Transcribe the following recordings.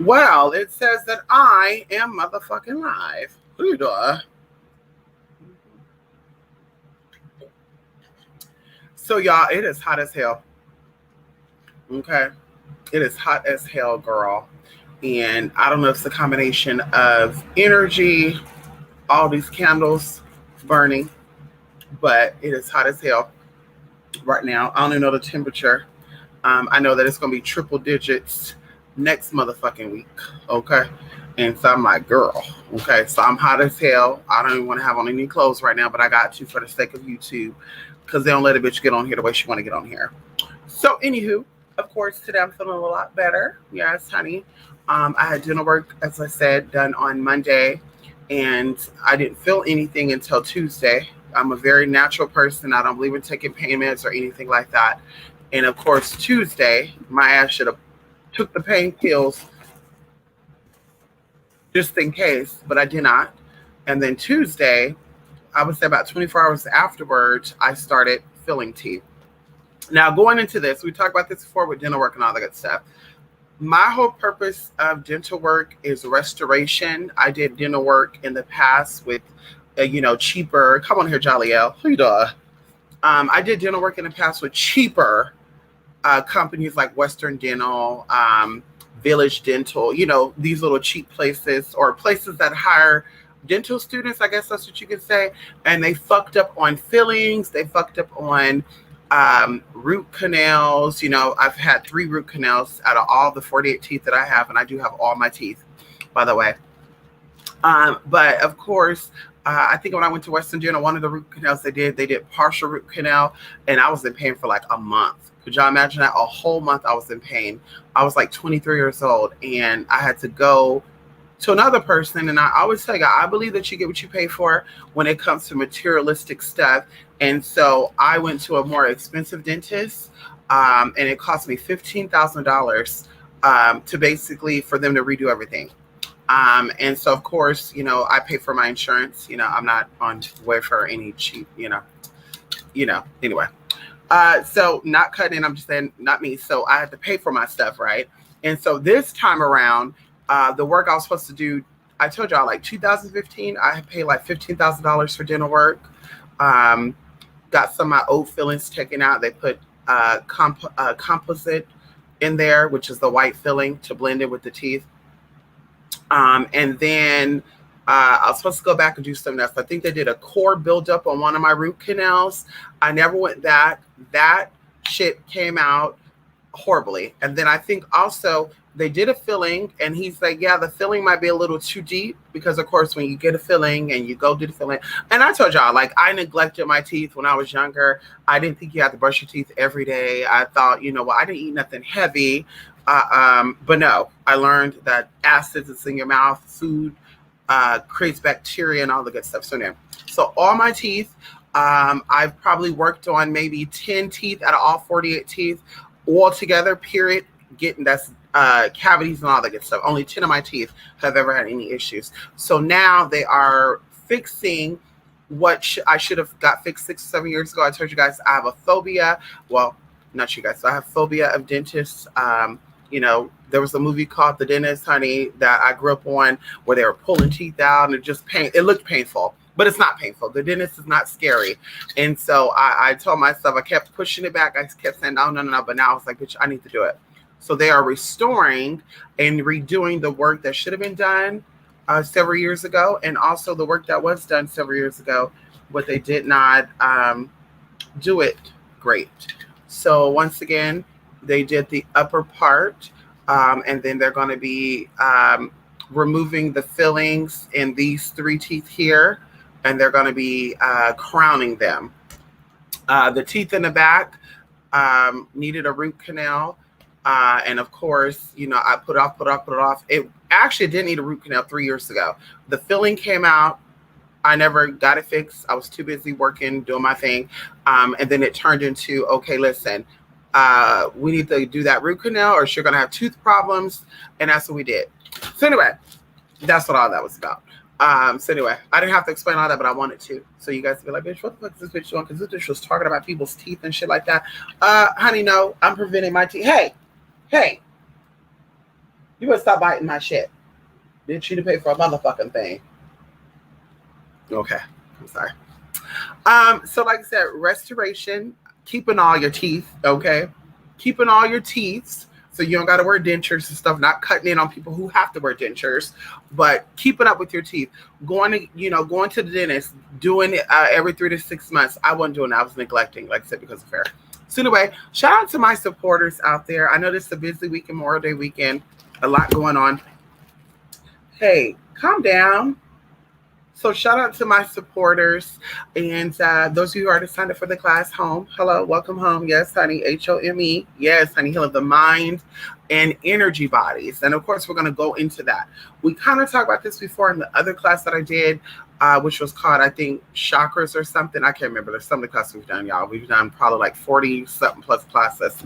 Well, it says that I am motherfucking live. Who you doing? So, y'all, it is hot as hell. Okay. It is hot as hell, girl. And I don't know if it's a combination of energy, all these candles burning, but it is hot as hell right now. I don't even know the temperature. I know that it's going to be triple digits next motherfucking week. Okay. And so I'm like, girl, okay. So I'm hot as hell. I don't even want to have on any clothes right now, but I got to for the sake of YouTube because they don't let a bitch get on here the way she want to get on here. So, anywho, of course, today I'm feeling a lot better. Yes, honey. I had dinner work, as I said, done on Monday, and I didn't feel anything until Tuesday. I'm a very natural person. I don't believe in taking pain meds or anything like that. And of course, Tuesday, my ass should have took the pain pills just in case, but I did not. And then Tuesday, I would say about 24 hours afterwards, I started feeling teeth. Now, going into this, we talked about this before with dental work and all that good stuff. My whole purpose of dental work is restoration. I did dental work in the past with, cheaper. Come on here, Jolly L. Who you doing? I did dental work in the past with cheaper companies like Western Dental, Village Dental, these little cheap places or places that hire dental students, I guess that's what you could say. And they fucked up on fillings, they fucked up on root canals. I've had 3 root canals out of all the 48 teeth that I have, and I do have all my teeth, by the way. But of course, I think when I went to Western Dental, one of the root canals they did partial root canal, and I was in pain for like a month. Could y'all imagine that? A whole month I was in pain. I was like 23 years old, and I had to go to another person. And I always tell you, I believe that you get what you pay for when it comes to materialistic stuff. And so I went to a more expensive dentist, and it cost me $15,000 to basically for them to redo everything. And so, of course, I pay for my insurance. I'm not on welfare or any cheap, anyway. So not cutting, I'm just saying, not me. So I had to pay for my stuff, right? And so this time around, the work I was supposed to do, I told y'all like 2015, I had paid like $15,000 for dental work. Got some of my old fillings taken out. They put composite in there, which is the white filling to blend it with the teeth. And then I was supposed to go back and do something else. I think they did a core buildup on one of my root canals. I never went back. That shit came out horribly. And then I think also they did a filling, and he's like, yeah, the filling might be a little too deep because, of course, when you get a filling and you go do the filling, and I told y'all, like, I neglected my teeth when I was younger. I didn't think you had to brush your teeth every day. I thought, I didn't eat nothing heavy. But no, I learned that acids that's in your mouth, food creates bacteria and all the good stuff. So all my teeth, I've probably worked on maybe 10 teeth out of all 48 teeth all together, period, getting that's cavities and all that good stuff. Only 10 of my teeth have ever had any issues. So now they are fixing what I should have got fixed 6 or 7 years ago. I told you guys I have a phobia. Well, not you guys. So I have phobia of dentists. There was a movie called The Dentist, honey, that I grew up on where they were pulling teeth out and it looked painful, but it's not painful. The dentist is not scary. And so I told myself, I kept pushing it back. I kept saying, no. But now I was like, bitch, I need to do it. So they are restoring and redoing the work that should have been done several years ago. And also the work that was done several years ago, but they did not do it great. So once again, they did the upper part, and then they're going to be removing the fillings in these 3 teeth here, and they're going to be crowning them. The teeth in the back needed a root canal, and of course, I put it off. It actually didn't need a root canal 3 years ago. The filling came out. I never got it fixed. I was too busy working, doing my thing, and then it turned into, okay, listen, we need to do that root canal or you're going to have tooth problems. And that's what we did. So anyway, that's what all that was about. So anyway, I didn't have to explain all that, but I wanted to. So you guys be like, bitch, what the fuck is this bitch doing? Because this bitch was talking about people's teeth and shit like that. Honey, no, I'm preventing my teeth. Hey, You better stop biting my shit. Bitch, you didn't pay for a motherfucking thing. Okay. I'm sorry. So like I said, restoration, keeping all your teeth, okay? Keeping all your teeth so you don't got to wear dentures and stuff, not cutting in on people who have to wear dentures, but keeping up with your teeth. Going to the dentist, doing it every 3 to 6 months. I wasn't doing that. I was neglecting, like I said, because of fair. So anyway, shout out to my supporters out there. I know this is a busy weekend, Memorial Day weekend, a lot going on. Hey, calm down. So shout out to my supporters and those of you who already signed up for the class home. Hello, welcome home. Yes, honey, HOME. Yes, honey, heal of the mind and energy bodies. And of course, we're going to go into that. We kind of talked about this before in the other class that I did, which was called, I think, chakras or something. I can't remember. There's some of the classes we've done, y'all. We've done probably like 40 something plus classes.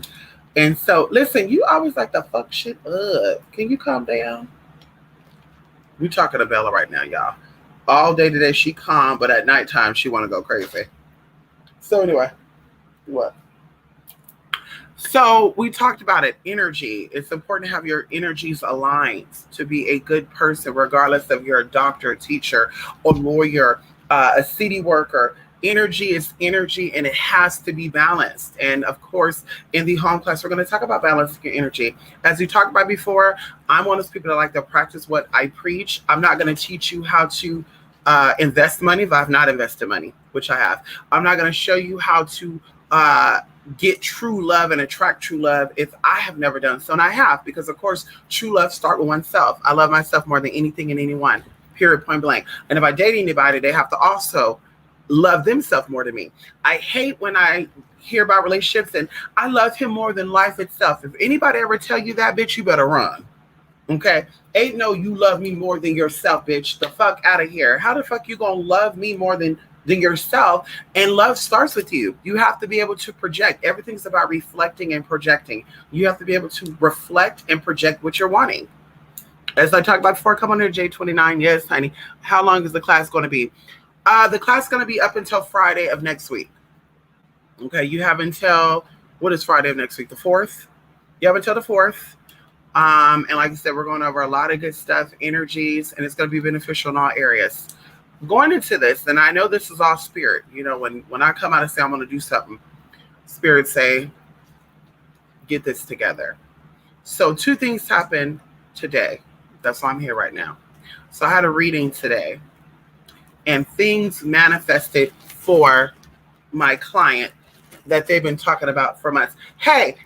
And so, listen, you always like to fuck shit up. Can you calm down? We talking to Bella right now, y'all. All day today she calm, but at nighttime she want to go crazy. So anyway, what? So we talked about it. Energy. It's important to have your energies aligned to be a good person, regardless of you're a doctor, a teacher, a lawyer, a city worker. Energy is energy, and it has to be balanced. And of course, in the home class, we're going to talk about balancing your energy. As we talked about before, I'm one of those people that like to practice what I preach. I'm not going to teach you how to invest money if I've not invested money, which I have. I'm not going to show you how to get true love and attract true love if I have never done so. And I have, because of course, true love starts with oneself. I love myself more than anything and anyone, period, point blank. And if I date anybody, they have to also love themselves more than me. I hate when I hear about relationships and I love him more than life itself. If anybody ever tell you that, bitch, you better run. Okay? Ain't no you love me more than yourself, bitch. The fuck out of here. How the fuck you gonna love me more than yourself? And love starts with you. You have to be able to project. Everything's about reflecting and projecting. You have to be able to reflect and project what you're wanting. As I talked about before, come on here, J29. Yes, honey. How long is the class going to be? The class is going to be up until Friday of next week. Okay, you have until, what is Friday of next week? The 4th? You have until the 4th. And like I said, we're going over a lot of good stuff, energies, and it's going to be beneficial in all areas. Going into this, and I know this is all spirit. You know, when I come out and say I'm going to do something, spirit say, get this together. So 2 things happened today. That's why I'm here right now. So I had a reading today, and things manifested for my client that they've been talking about for months. Hey,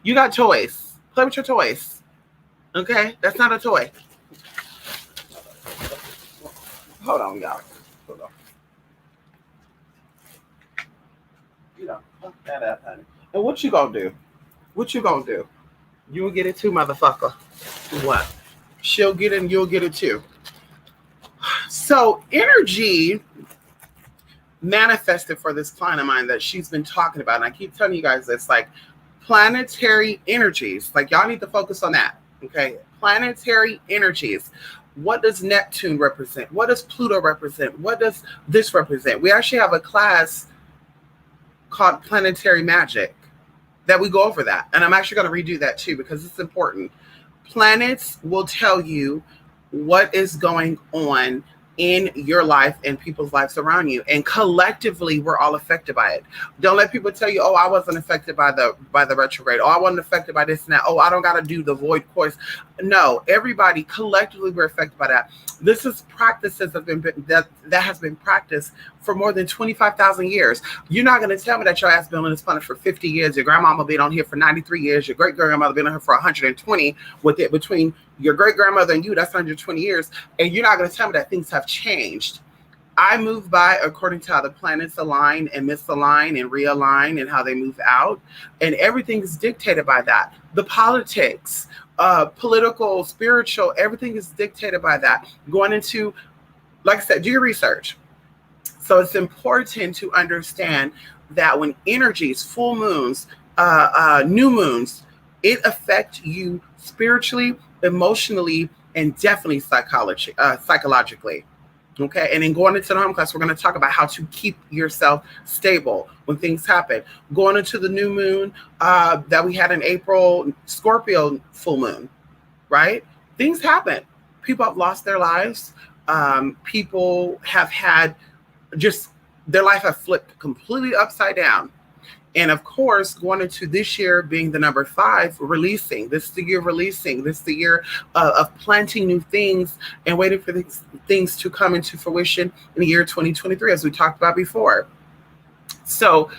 you got toys. Play with your toys. Okay? That's not a toy. Hold on, y'all. Hold on. You know, fuck that up, honey. And what you gonna do? What you gonna do? You'll get it too, motherfucker. What? She'll get it and you'll get it too. So energy manifested for this client of mine that she's been talking about. And I keep telling you guys this, like planetary energies. Like y'all need to focus on that. Okay. Planetary energies. What does Neptune represent? What does Pluto represent? What does this represent? We actually have a class called Planetary Magic that we go over that. And I'm actually going to redo that too, because it's important. Planets will tell you what is going on in your life and people's lives around you, and collectively we're all affected by it. Don't let people tell you, oh, I wasn't affected by the retrograde, oh, I wasn't affected by this and that, oh, I don't got to do the void course. No, everybody collectively we're affected by that. This is practices that has been practiced for more than 25,000 years. You're not going to tell me that your ass been on this planet for 50 years, your grandmama been on here for 93 years, your great grandmother been on here for 120, with it between your great grandmother and you, that's 120 years, and you're not going to tell me that things have changed. I move by according to how the planets align and misalign and realign and how they move out, and everything is dictated by that. The politics, political, spiritual, everything is dictated by that. Going into, like I said, do your research. So it's important to understand that when energies, full moons, new moons, it affects you spiritually, emotionally, and definitely psychologically. Okay, and then going into the home class, we're going to talk about how to keep yourself stable when things happen. Going into the new moon that we had in April, Scorpio full moon, right? Things happen. People have lost their lives. People have had just their life have flipped completely upside down. And of course, going into this year being the number 5, releasing. This is the year of releasing. This is the year of planting new things and waiting for these things to come into fruition in the year 2023, as we talked about before. So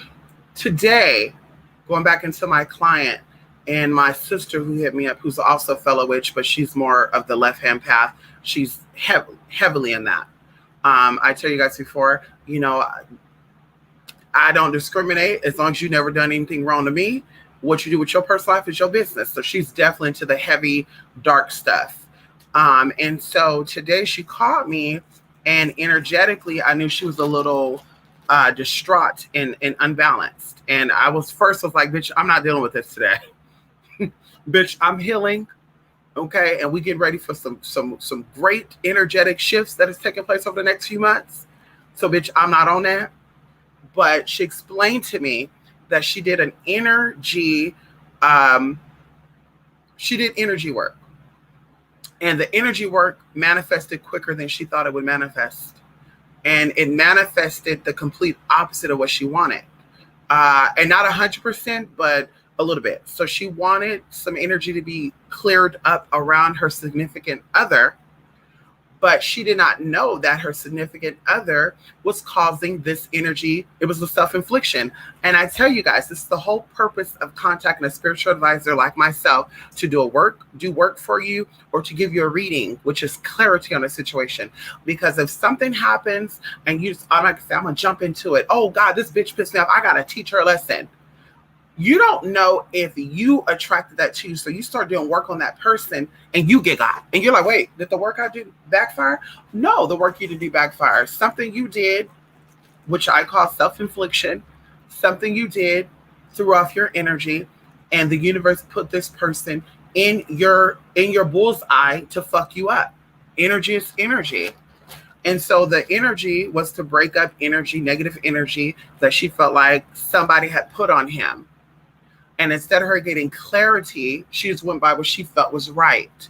today, going back into my client and my sister who hit me up, who's also a fellow witch, but she's more of the left-hand path. She's heavily in that. I tell you guys before, I don't discriminate as long as you never done anything wrong to me. What you do with your personal life is your business. So she's definitely into the heavy, dark stuff. And so today she called me, and energetically, I knew she was a little distraught and unbalanced. And I was like, bitch, I'm not dealing with this today. Bitch, I'm healing. Okay. And we get ready for some great energetic shifts that is taking place over the next few months. So bitch, I'm not on that. But she explained to me that she did an energy, she did energy work. And the energy work manifested quicker than she thought it would manifest. And it manifested the complete opposite of what she wanted. And not 100%, but a little bit. So she wanted some energy to be cleared up around her significant other. But she did not know that her significant other was causing this energy. It was a self-infliction. And I tell you guys, this is the whole purpose of contacting a spiritual advisor like myself, to do work for you, or to give you a reading, which is clarity on a situation. Because if something happens and you just automatically say, I'm going to jump into it. Oh God, this bitch pissed me off. I got to teach her a lesson. You don't know if you attracted that to you. So you start doing work on that person and you get got. And you're like, wait, did the work I did backfire? No, the work you did do backfire. Something you did, which I call self-infliction, something you did threw off your energy, and the universe put this person in your bullseye to fuck you up. Energy is energy. And so the energy was to break up energy, negative energy that she felt like somebody had put on him. And instead of her getting clarity, she just went by what she felt was right.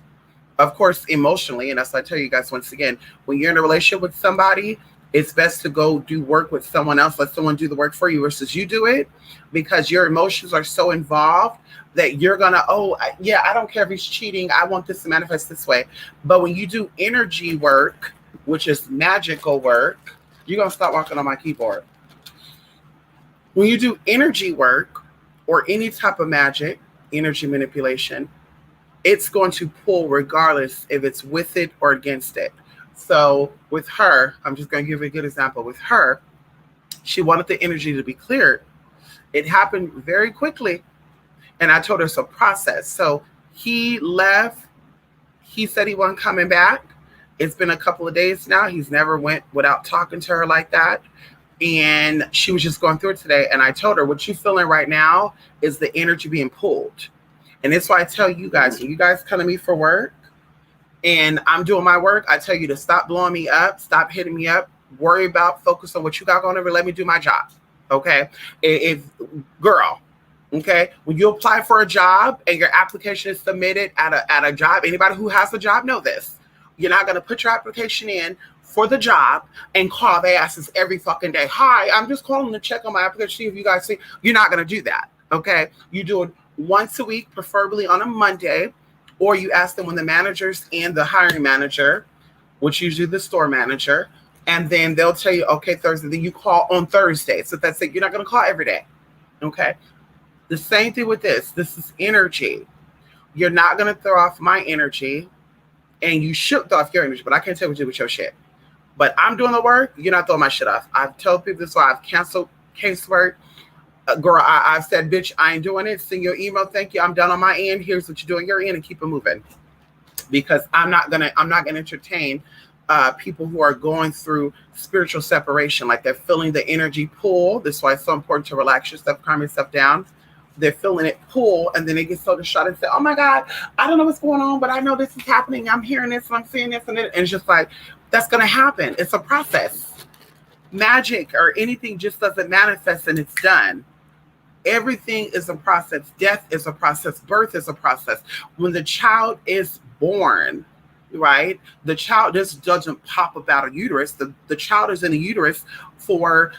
Of course, emotionally, and that's what I tell you guys once again, when you're in a relationship with somebody, it's best to go do work with someone else. Let someone do the work for you versus you do it, because your emotions are so involved that you're going to, I don't care if he's cheating. I want this to manifest this way. But when you do energy work, which is magical work, you're going to stop walking on my keyboard. When you do energy work, or any type of magic, energy manipulation, it's going to pull regardless if it's with it or against it. So with her, I'm just going to give you a good example. With her, she wanted the energy to be cleared. It happened very quickly. And I told her it's a process. So he left. He said he wasn't coming back. It's been a couple of days now. He's never went without talking to her like that. And she was just going through it today. And I told her, what you're feeling right now is the energy being pulled. And that's why I tell you guys, when you guys come to me for work and I'm doing my work, I tell you to stop blowing me up, stop hitting me up, worry about, focus on what you got going on, and let me do my job. Okay. Girl, okay. When you apply for a job and your application is submitted at a job, anybody who has a job know this. You're not going to put your application in for the job and call their asses every fucking day. Hi, I'm just calling to check on my application, see if you guys see. You're not going to do that, okay? You do it once a week, preferably on a Monday, or you ask them when the managers and the hiring manager, which usually the store manager, and then they'll tell you, okay, Thursday, then you call on Thursday. So that's it. You're not going to call every day, okay? The same thing with this. This is energy. You're not going to throw off my energy, and you should throw off your energy, but I can't tell what you do with your shit. But I'm doing the work. You're not throwing my shit off. I've told people this, why I've canceled casework. Girl, I've said, bitch, I ain't doing it. Send your email. Thank you. I'm done on my end. Here's what you're doing your end, and keep it moving. Because I'm not gonna entertain people who are going through spiritual separation, like they're feeling the energy pull. That's why it's so important to relax yourself, calm yourself down. they're feeling it pull, and then they get so distraught and say, oh my God, I don't know what's going on, but I know this is happening. I'm hearing this and I'm seeing this. And it's just like, that's going to happen. It's a process. Magic or anything just doesn't manifest and it's done. Everything is a process. Death is a process. Birth is a process. When the child is born, right, the child just doesn't pop up out of uterus. The child is in the uterus for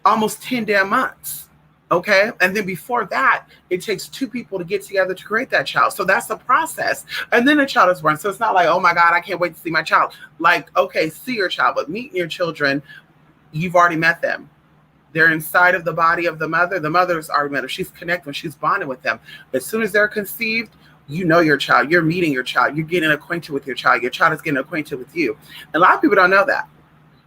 almost 10 damn months. Okay. And then before that, it takes two people to get together to create that child. So that's the process. And then the child is born. So it's not like, oh my God, I can't wait to see my child. Like, okay, see your child, but meeting your children, you've already met them. They're inside of the body of the mother. The mother's already met them. She's connected when she's bonded with them. As soon as they're conceived, you know your child. You're meeting your child. You're getting acquainted with your child. Your child is getting acquainted with you. And a lot of people don't know that.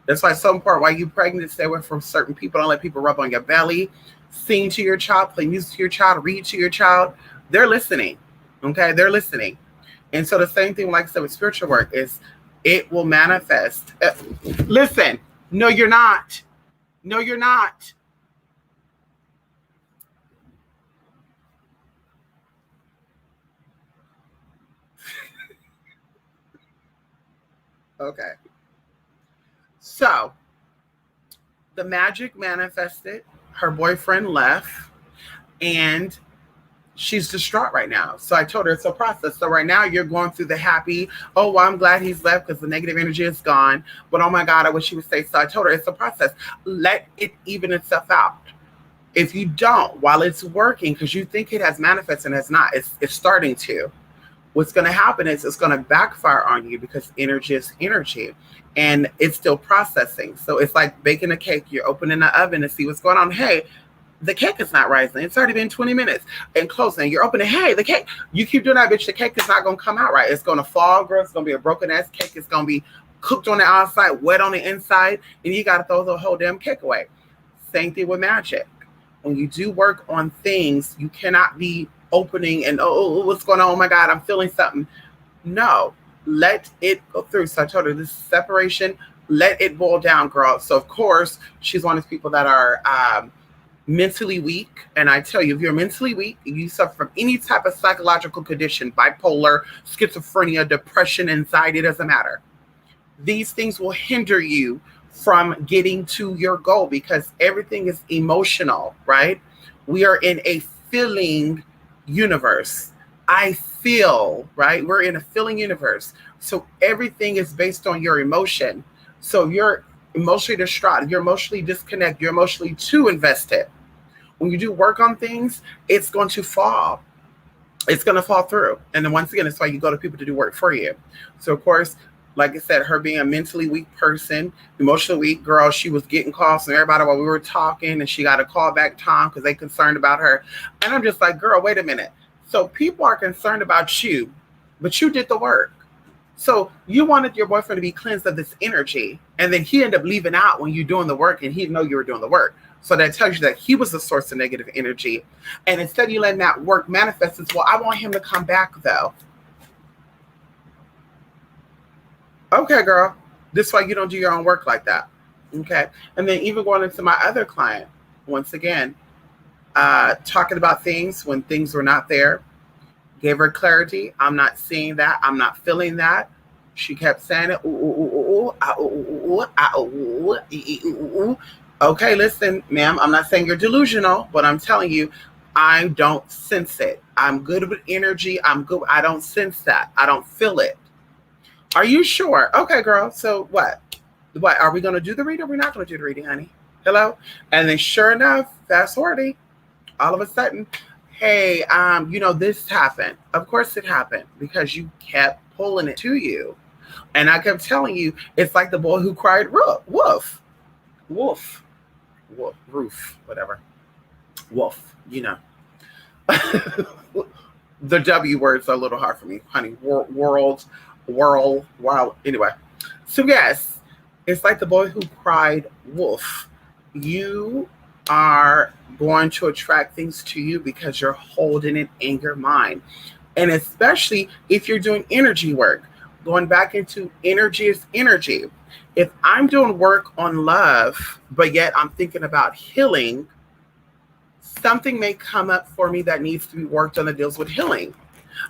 That's why some part why you pregnant, stay away from certain people. Don't let people rub on your belly. Sing to your child, play music to your child, read to your child. They're listening. Okay, they're listening. And so the same thing, like I said, with spiritual work is it will manifest. Listen, no, you're not. No, you're not. Okay. So the magic manifested. Her boyfriend left, and she's distraught right now. So I told her it's a process. So right now you're going through the happy, oh, well, I'm glad he's left because the negative energy is gone. But oh my God, I wish she would stay. So I told her it's a process. Let it even itself out. If you don't, while it's working, because you think it has manifested and it's not, it's starting to. What's going to happen is it's going to backfire on you because energy is energy and it's still processing. So it's like baking a cake. You're opening the oven to see what's going on. Hey, the cake is not rising. It's already been 20 minutes and closing. You're opening, hey, the cake. You keep doing that, bitch. The cake is not going to come out right. It's going to fall, girl. It's going to be a broken ass cake. It's going to be cooked on the outside, wet on the inside, and you got to throw the whole damn cake away. Same thing with magic. When you do work on things, you cannot be opening and what's going on? Oh my God, I'm feeling something. No, let it go through. So I told her this separation, let it boil down, girl. So of course, she's one of those people that are mentally weak. And I tell you, if you're mentally weak, if you suffer from any type of psychological condition, bipolar, schizophrenia, depression, anxiety, it doesn't matter. These things will hinder you from getting to your goal because everything is emotional, right? We are in a feeling universe. I feel, right? We're in a feeling universe. So everything is based on your emotion. So you're emotionally distraught, you're emotionally disconnected, you're emotionally too invested. When you do work on things, it's going to fall. It's going to fall through. And then once again, it's why you go to people to do work for you. So of course, like I said, her being a mentally weak person, emotionally weak girl, she was getting calls from everybody while we were talking, and she got a call back Tom because they concerned about her. And I'm just like, girl, wait a minute. So people are concerned about you, but you did the work. So you wanted your boyfriend to be cleansed of this energy, and then he ended up leaving out when you're doing the work, and he didn't know you were doing the work. So that tells you that he was the source of negative energy. And instead of you letting that work manifest, it's, well, I want him to come back though. Okay, girl, this is why you don't do your own work like that. Okay. And then even going into my other client, once again, talking about things when things were not there, gave her clarity. I'm not seeing that. I'm not feeling that. She kept saying it. Okay, listen, ma'am, I'm not saying you're delusional, but I'm telling you, I don't sense it. I'm good with energy. I'm good. I don't sense that. I don't feel it. Are you sure? Okay, girl. So what? What? Are we going to do the reading or are we not going to do the reading, honey? Hello? And then sure enough, fast forwarding, all of a sudden, hey, this happened. Of course it happened because you kept pulling it to you. And I kept telling you, it's like the boy who cried wolf. Wolf. Wolf. Roof. Whatever. Wolf. The W words are a little hard for me, honey. World. Anyway. So yes, it's like the boy who cried wolf. You are going to attract things to you because you're holding it in your mind. And especially if you're doing energy work, going back into energy is energy. If I'm doing work on love, but yet I'm thinking about healing, something may come up for me that needs to be worked on that deals with healing.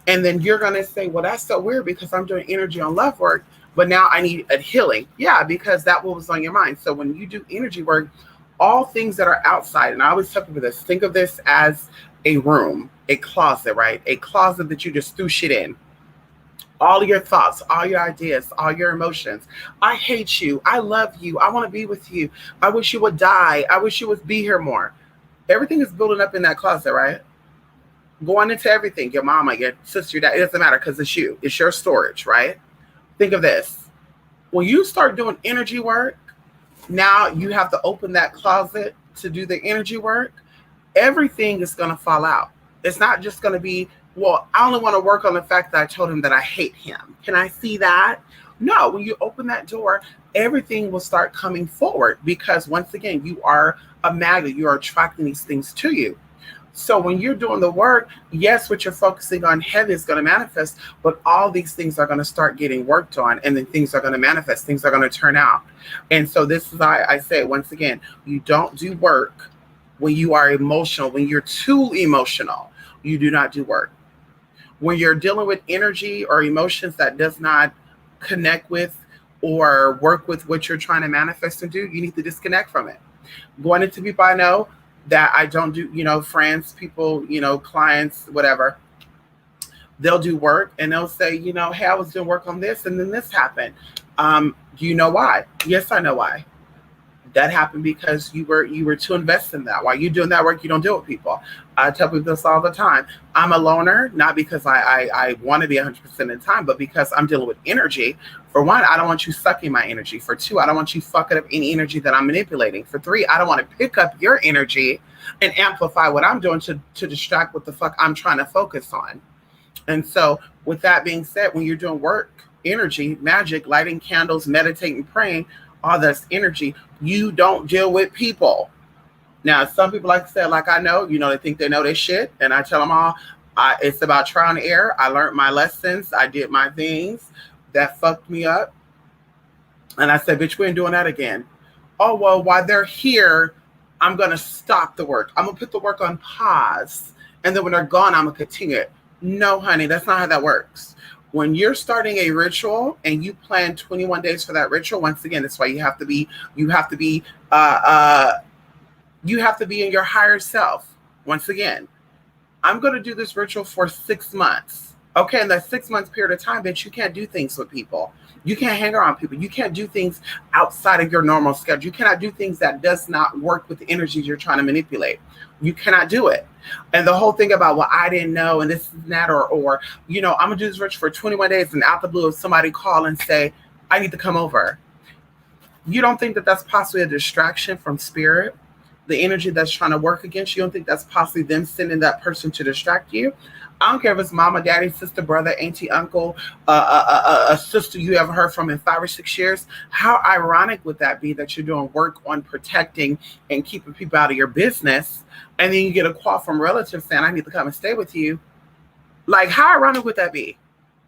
And then you're going to say, well, that's so weird because I'm doing energy on love work, but now I need a healing. Yeah, because that was on your mind. So when you do energy work, all things that are outside, and I always tell people this, think of this as a room, a closet, right? A closet that you just threw shit in. All your thoughts, all your ideas, all your emotions. I hate you. I love you. I want to be with you. I wish you would die. I wish you would be here more. Everything is building up in that closet, right? Going into everything, your mama, your sister, your dad, it doesn't matter because it's you. It's your storage, right? Think of this. When you start doing energy work, now you have to open that closet to do the energy work. Everything is going to fall out. It's not just going to be, well, I only want to work on the fact that I told him that I hate him. Can I see that? No, when you open that door, everything will start coming forward because once again, you are a magnet. You are attracting these things to you. So when you're doing the work, yes, what you're focusing on heavy is going to manifest, but all these things are going to start getting worked on, and then things are going to manifest, things are going to turn out. And so this is why I say, once again, you don't do work when you are emotional. When you're too emotional, you do not do work. When you're dealing with energy or emotions that does not connect with or work with what you're trying to manifest and do, you need to disconnect from it. Going into people I know that I don't do, friends, people, clients, whatever, they'll do work and they'll say, hey, I was doing work on this and then this happened. Do you know why? Yes, I know why. That happened because you were too invested in that. While you're doing that work, you don't deal with people. I tell people this all the time. I'm a loner, not because I want to be 100% of the time, but because I'm dealing with energy. For one, I don't want you sucking my energy. For two, I don't want you fucking up any energy that I'm manipulating. For three, I don't want to pick up your energy and amplify what I'm doing to distract what the fuck I'm trying to focus on. And so with that being said, when you're doing work, energy, magic, lighting candles, meditating, praying, all this energy, you don't deal with people. Now, some people, like I said, like I know, they think they know this shit. And I tell them all, it's about trial and error. I learned my lessons. I did my things that fucked me up. And I said, bitch, we ain't doing that again. Oh, well, while they're here, I'm going to stop the work. I'm going to put the work on pause. And then when they're gone, I'm going to continue it. No, honey, that's not how that works. When you're starting a ritual and you plan 21 days for that ritual, once again, that's why you have to be in your higher self. Once again, I'm going to do this ritual for 6 months. Okay, in that 6 months period of time, bitch, you can't do things with people. You can't hang around people. You can't do things outside of your normal schedule. You cannot do things that does not work with the energies you're trying to manipulate. You cannot do it. And the whole thing about, well, I didn't know, and this and that, or I'm going to do this ritual for 21 days, and out the blue, somebody call and say, I need to come over. You don't think that that's possibly a distraction from spirit? The energy that's trying to work against you, don't think that's possibly them sending that person to distract you? I don't care if it's mama, daddy, sister, brother, auntie, uncle, a sister you ever heard from in 5 or 6 years. How ironic would that be that you're doing work on protecting and keeping people out of your business, and then you get a call from relatives saying, I need to come and stay with you? Like, how ironic would that be?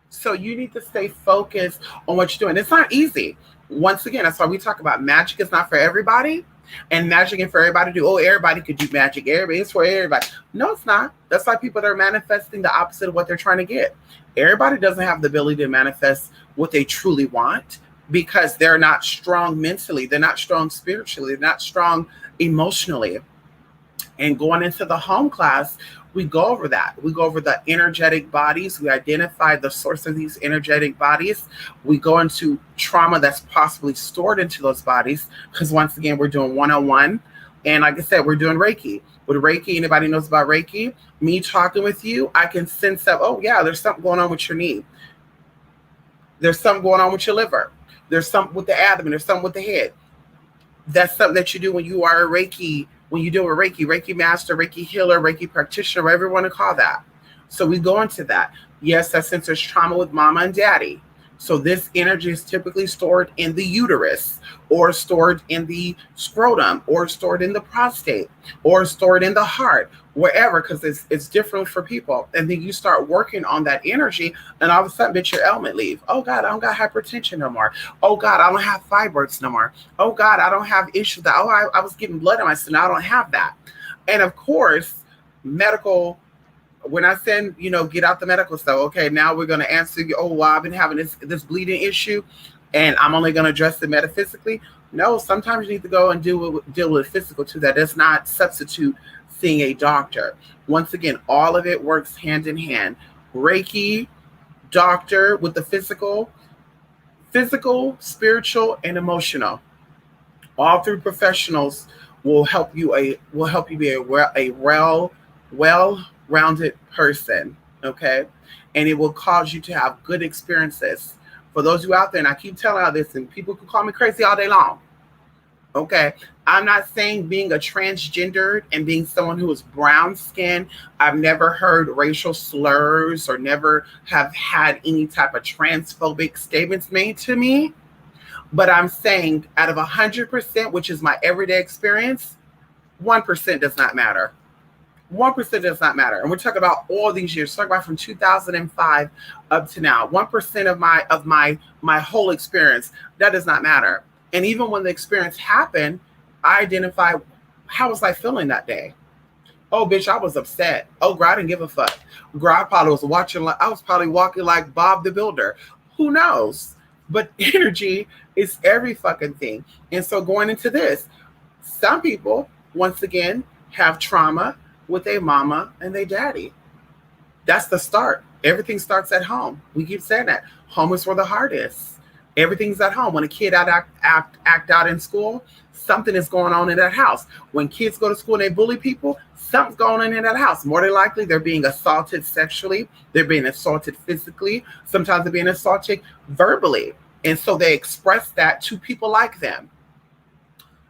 So you need to stay focused on what you're doing. It's not easy. Once again, that's why we talk about magic is not for everybody. And magic and for everybody to do, everybody could do magic. Everybody, it's for everybody. No, it's not. That's why people that are manifesting the opposite of what they're trying to get. Everybody doesn't have the ability to manifest what they truly want because they're not strong mentally. They're not strong spiritually. They're not strong emotionally. And going into the home class, we go over that. We go over the energetic bodies. We identify the source of these energetic bodies. We go into trauma that's possibly stored into those bodies because, once again, we're doing 101. And like I said, we're doing Reiki. With Reiki, anybody knows about Reiki? Me talking with you, I can sense that, oh, yeah, there's something going on with your knee. There's something going on with your liver. There's something with the abdomen. There's something with the head. That's something that you do when you are a Reiki. When you do a Reiki master, Reiki healer, Reiki practitioner, whatever you want to call that. So we go into that. Yes, that since there's trauma with mama and daddy. So this energy is typically stored in the uterus, or stored in the scrotum, or stored in the prostate, or stored in the heart, wherever, because it's different for people. And then you start working on that energy, and all of a sudden, bitch, your ailment leave. Oh God, I don't got hypertension no more. Oh God, I don't have fibroids no more. Oh God, I don't have issues that, I was getting blood in my system. Now I don't have that. And of course, medical, when I send, get out the medical stuff, okay, now we're going to answer you, oh, well, I've been having this bleeding issue and I'm only going to address it metaphysically. No, sometimes you need to go and deal with physical too. That does not substitute seeing a doctor. Once again, all of it works hand in hand. Reiki, doctor with the physical, spiritual, and emotional. All three professionals will help you be a well-rounded person, okay? And it will cause you to have good experiences. For those of you out there, and I keep telling you this, and people can call me crazy all day long, okay? I'm not saying being a transgendered and being someone who is brown skinned, I've never heard racial slurs or never have had any type of transphobic statements made to me. But I'm saying out of 100%, which is my everyday experience, 1% does not matter. 1% does not matter. And we're talking about all these years, talking about from 2005 up to now. 1% of my whole experience, that does not matter. And even when the experience happened, I identify, how was I feeling that day? Oh, bitch, I was upset. Oh, girl, I didn't give a fuck. Girl, I was probably walking like Bob the Builder. Who knows? But energy is every fucking thing. And so going into this, some people, once again, have trauma with a mama and a daddy. That's the start. Everything starts at home. We keep saying that. Home is where the heart is. Everything's at home. When a kid act out in school, something is going on in that house. When kids go to school and they bully people, something's going on in that house. More than likely, they're being assaulted sexually. They're being assaulted physically. Sometimes they're being assaulted verbally. And so they express that to people like them.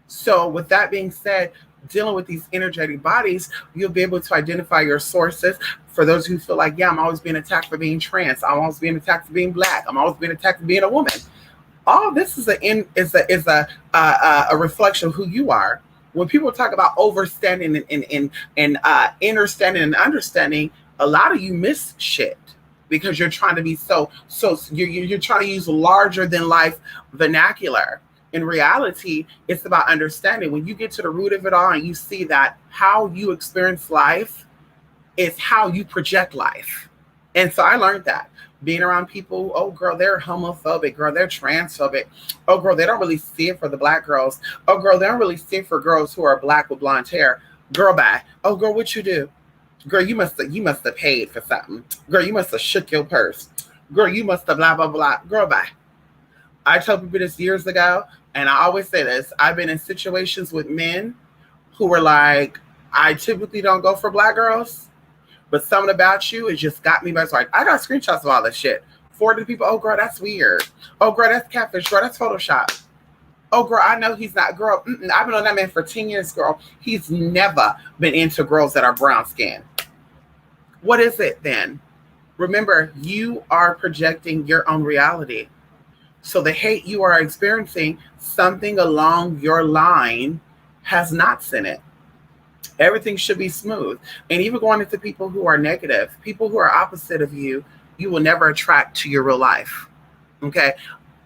So with that being said, dealing with these energetic bodies, you'll be able to identify your sources. For those who feel like, yeah, I'm always being attacked for being trans. I'm always being attacked for being Black. I'm always being attacked for being a woman. All this is a reflection of who you are. When people talk about overstanding and understanding and understanding, a lot of you miss shit because you're trying to be you're trying to use larger than life vernacular. In reality, it's about understanding. When you get to the root of it all and you see that how you experience life is how you project life. And so I learned that. Being around people, oh girl, they're homophobic, girl, they're transphobic. Oh girl, they don't really see it for the Black girls. Oh girl, they don't really see it for girls who are Black with blonde hair. Girl, bye. Oh girl, what you do? Girl, you must have paid for something. Girl, you must have shook your purse. Girl, you must have blah blah blah. Girl, bye. I told people this years ago, and I always say this. I've been in situations with men who were like, I typically don't go for Black girls. But something about you, it just got me by. So I got screenshots of all this shit. 40 people, oh, girl, that's weird. Oh, girl, that's catfish. Girl, that's Photoshop. Oh, girl, I know he's not. Girl, I've been on that man for 10 years, girl. He's never been into girls that are brown skinned. What is it then? Remember, you are projecting your own reality. So the hate you are experiencing, something along your line has knots in it. Everything should be smooth. And even going into people who are negative, people who are opposite of you, you will never attract to your real life. Okay?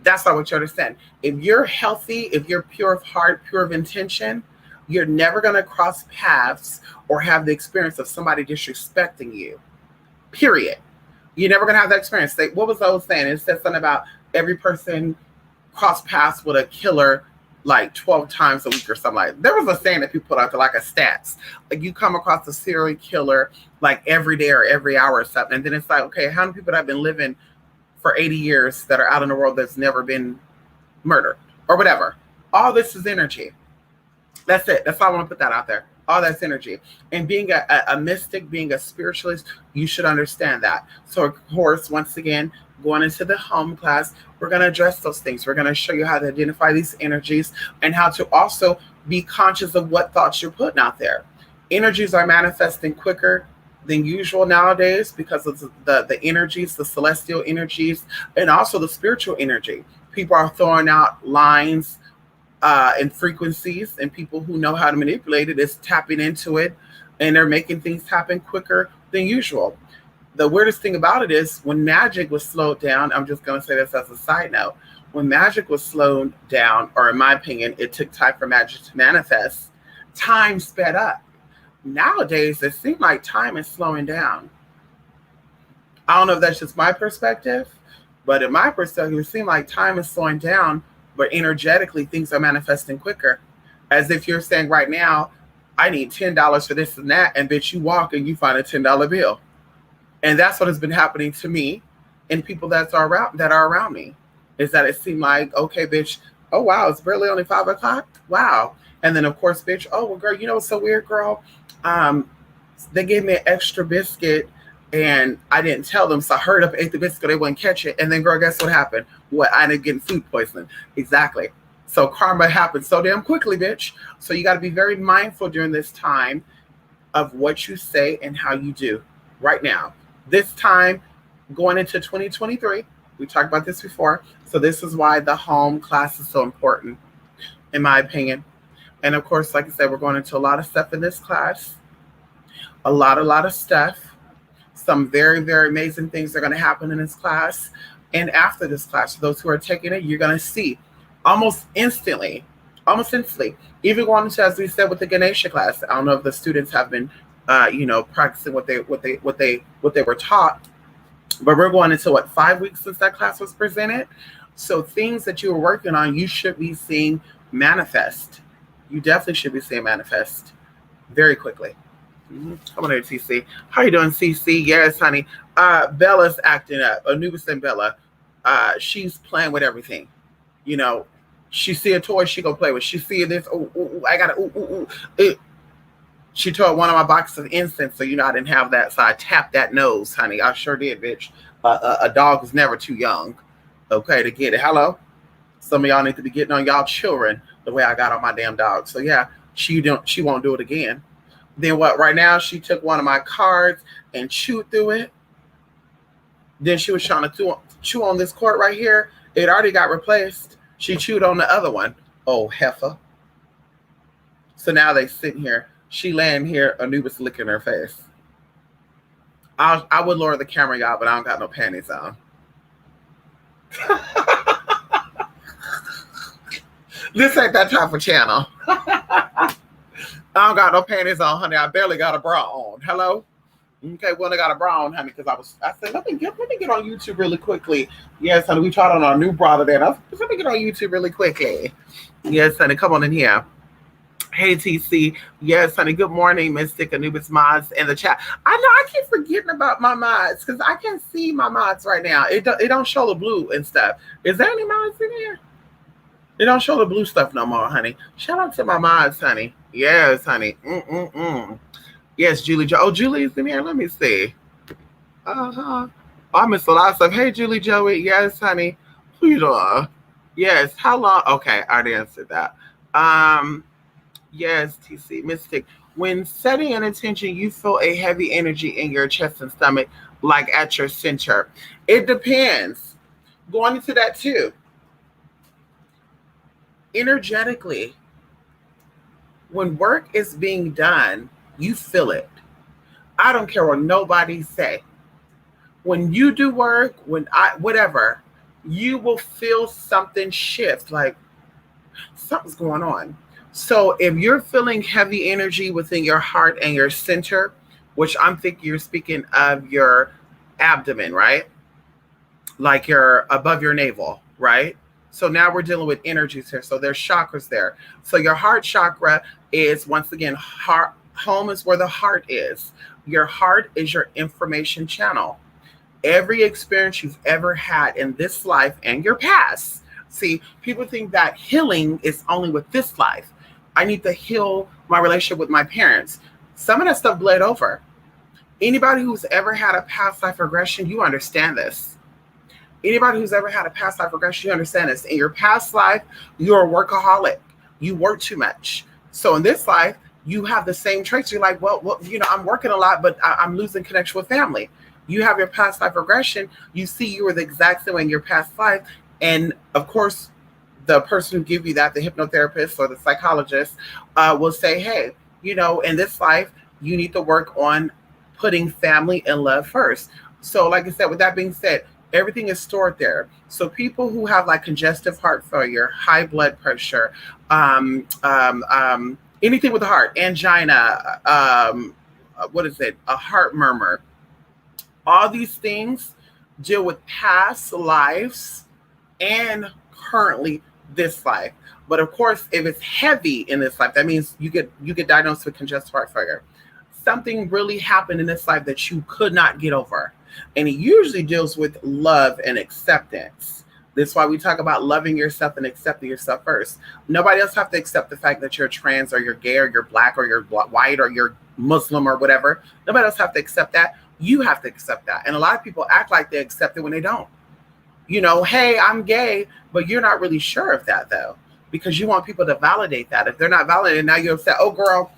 That's not what you understand. If you're healthy, if you're pure of heart, pure of intention, you're never going to cross paths or have the experience of somebody disrespecting you. Period. You're never going to have that experience. What was I saying? It said something about every person cross paths with a killer like 12 times a week or something like that. There was a saying that people put out there, like a stats. Like you come across a serial killer like every day or every hour or something. And then it's like, okay, how many people have been living for 80 years that are out in the world that's never been murdered or whatever? All this is energy. That's it. That's why I want to put that out there. All that's energy. And being a mystic, being a spiritualist, you should understand that. So of course, once again, going into the home class, we're going to address those things. We're going to show you how to identify these energies and how to also be conscious of what thoughts you're putting out there. Energies are manifesting quicker than usual nowadays because of the energies, the celestial energies, and also the spiritual energy. People are throwing out lines and frequencies, and people who know how to manipulate it is tapping into it, and they're making things happen quicker than usual. The weirdest thing about it is when magic was slowed down, I'm just going to say this as a side note, when magic was slowed down, or in my opinion, it took time for magic to manifest, time sped up. Nowadays, it seems like time is slowing down. I don't know if that's just my perspective, but in my perspective, it seems like time is slowing down, but energetically things are manifesting quicker. As if you're saying right now, I need $10 for this and that, and bitch, you walk and you find a $10 bill. And that's what has been happening to me and people that are around me. Is that it seemed like, okay, bitch, oh wow, it's barely only 5 o'clock. Wow. And then of course, bitch, oh well girl, you know what's so weird, girl? Um, they gave me an extra biscuit and I didn't tell them, so I hurried up and ate the biscuit, they wouldn't catch it. And then girl, guess what happened? What, I ended up getting food poisoning. Exactly. So karma happens so damn quickly, bitch. So you gotta be very mindful during this time of what you say and how you do right now. This time going into 2023, we talked about this before. So this is why the home class is so important, in my opinion. And of course, like I said, we're going into a lot of stuff in this class, a lot of stuff. Some very, very amazing things are going to happen in this class. And after this class, for those who are taking it, you're going to see almost instantly, even going into, as we said, with the Ganesha class. I don't know if the students have been, practicing what they were taught, but we're going into 5 weeks since that class was presented. So things that you were working on, you should be seeing manifest. You definitely should be seeing manifest very quickly. Come on here, TC. How you doing, CC? Yes, honey. Bella's acting up. Anubis and Bella. She's playing with everything. You know, she see a toy, she go play with. She see this. I got it. She tore one of my boxes of incense, so I didn't have that. So I tapped that nose, honey. I sure did, bitch. A dog is never too young, okay, to get it. Hello. Some of y'all need to be getting on y'all children the way I got on my damn dog. So yeah, she won't do it again. Then what? Right now, she took one of my cards and chewed through it. Then she was trying to chew on this cord right here. It already got replaced. She chewed on the other one. Oh, heifer. So now they sitting here. She laying here, Anubis licking her face. I would lower the camera, y'all, but I don't got no panties on. This ain't that type of channel. I don't got no panties on, honey. I barely got a bra on. Hello? Okay, well, I got a bra on, honey, because I said, let me get on YouTube really quickly. Yes, honey, we tried on our new bra today. Let me get on YouTube really quickly. Yes, honey, come on in here. Hey, TC. Yes, honey, good morning, Mystic Anubis mods in the chat. I know I keep forgetting about my mods because I can't see my mods right now. It don't show the blue and stuff. Is there any mods in here? It don't show the blue stuff no more, honey. Shout out to my mods, honey. Yes, honey. Yes, Julie Jo. Oh, Julie's in here. Let me see. Oh, I missed a lot of stuff. Hey, Julie Joey. Yes, honey. Who you doing? Yes. How long? Okay, I already answered that. Yes, TC Mystic. When setting an intention, you feel a heavy energy in your chest and stomach, like at your center. It depends. Going into that too. Energetically, when work is being done, you feel it. I don't care what nobody say. When you do work, whatever, you will feel something shift, like something's going on. So if you're feeling heavy energy within your heart and your center, which I'm thinking you're speaking of your abdomen, right? Like you're above your navel, right? So now we're dealing with energies here. So there's chakras there. So your heart chakra is, once again, heart. Home is where the heart is. Your heart is your information channel. Every experience you've ever had in this life and your past. See, people think that healing is only with this life. I need to heal my relationship with my parents. Some of that stuff bled over. Anybody who's ever had a past life regression, you understand this. Anybody who's ever had a past life regression, you understand this. In your past life, you're a workaholic. You work too much. So in this life, you have the same traits. You're like, well, I'm working a lot, but I'm losing connection with family. You have your past life regression. You see you were the exact same way in your past life. And of course, the person who give you that, the hypnotherapist or the psychologist, will say, hey, in this life, you need to work on putting family and love first. So like I said, with that being said, everything is stored there. So people who have like congestive heart failure, high blood pressure, anything with the heart, angina, what is it? A heart murmur. All these things deal with past lives and currently this life. But of course, if it's heavy in this life, that means you get diagnosed with congestive heart failure. Something really happened in this life that you could not get over. And it usually deals with love and acceptance. That's why we talk about loving yourself and accepting yourself first. Nobody else have to accept the fact that you're trans or you're gay or you're black or you're white or you're Muslim or whatever. Nobody else have to accept that. You have to accept that. And a lot of people act like they accept it when they don't. You know, hey, I'm gay, but you're not really sure of that though, because you want people to validate that. If they're not validated, now you're upset. Oh, girl,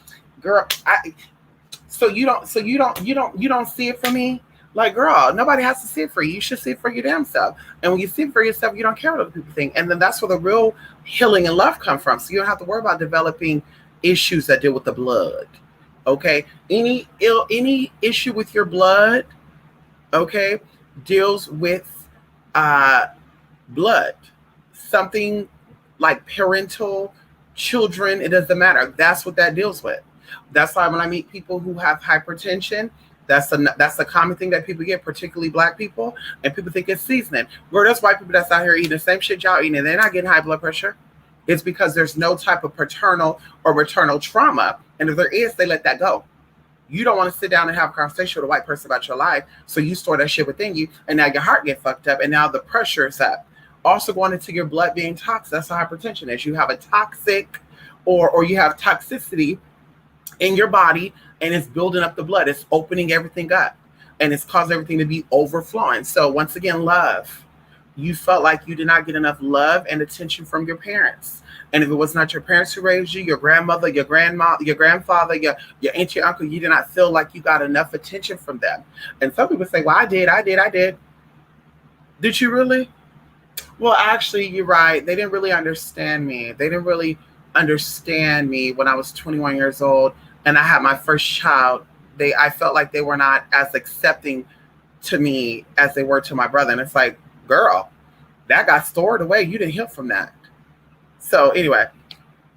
so you don't see it for me. Like, girl, nobody has to see it for you. You should see it for your damn self. And when you see it for yourself, you don't care what other people think. And then that's where the real healing and love come from. So you don't have to worry about developing issues that deal with the blood. Okay, any issue with your blood, okay, deals with blood. Something like parental children, it doesn't matter. That's what that deals with. That's why when I meet people who have hypertension, that's a common thing that people get, particularly black people, and people think it's seasoning. Girl, that's white people that's out here eating the same shit y'all eating, and they're not getting high blood pressure. It's because there's no type of paternal or maternal trauma. And if there is, they let that go. You don't want to sit down and have a conversation with a white person about your life. So you store that shit within you. And now your heart get fucked up. And now the pressure is up. Also going into your blood being toxic. That's how hypertension is. You have a toxic or you have toxicity in your body. And it's building up the blood. It's opening everything up. And it's causing everything to be overflowing. So once again, love. You felt like you did not get enough love and attention from your parents. And if it was not your parents who raised you, your grandmother, your grandma, your grandfather, your aunt, your uncle, you did not feel like you got enough attention from them. And some people say, well, I did. Did you really? Well, actually, you're right. They didn't really understand me. They didn't really understand me when I was 21 years old and I had my first child. I felt like they were not as accepting to me as they were to my brother. And it's like, girl, that got stored away. You didn't heal from that. So anyway,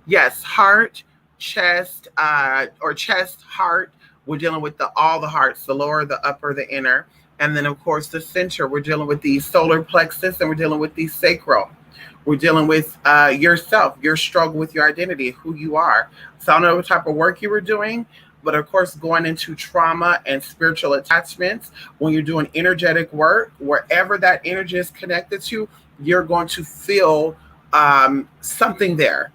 yes, heart, chest, or chest, heart. We're dealing with all the hearts, the lower, the upper, the inner. And then, of course, the center. We're dealing with the solar plexus and we're dealing with the sacral. We're dealing with yourself, your struggle with your identity, who you are. So I don't know what type of work you were doing, but of course, going into trauma and spiritual attachments, when you're doing energetic work, wherever that energy is connected to, you're going to feel something there.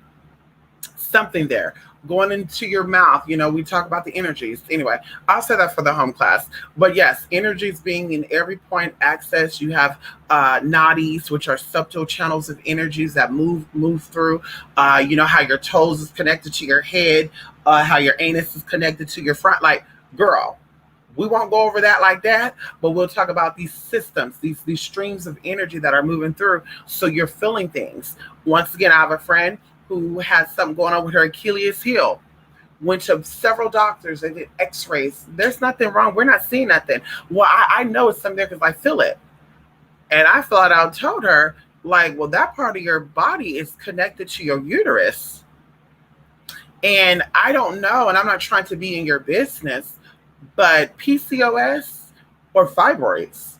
Going into your mouth, we talk about the energies. Anyway, I'll say that for the home class. But yes, energies being in every point access. You have nadis, which are subtle channels of energies that move through. How your toes is connected to your head, how your anus is connected to your front. Like, girl, we won't go over that like that, but we'll talk about these systems, these streams of energy that are moving through. So you're feeling things. Once again, I have a friend who had something going on with her Achilles heel. Went to several doctors. They did x-rays. There's nothing wrong. We're not seeing nothing. Well, I know it's something there because I feel it. And I flat out told her, like, well, that part of your body is connected to your uterus. And I don't know, and I'm not trying to be in your business, but PCOS or fibroids.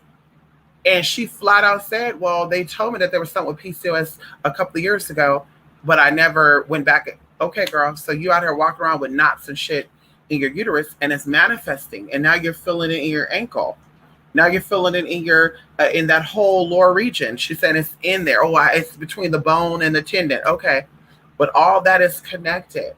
And she flat out said, well, they told me that there was something with PCOS a couple of years ago, but I never went back. Okay, girl, so you out here walking around with knots and shit in your uterus and it's manifesting. And now you're feeling it in your ankle. Now you're feeling it in your, in that whole lower region. She said it's in there. Oh, it's between the bone and the tendon. Okay. But all that is connected.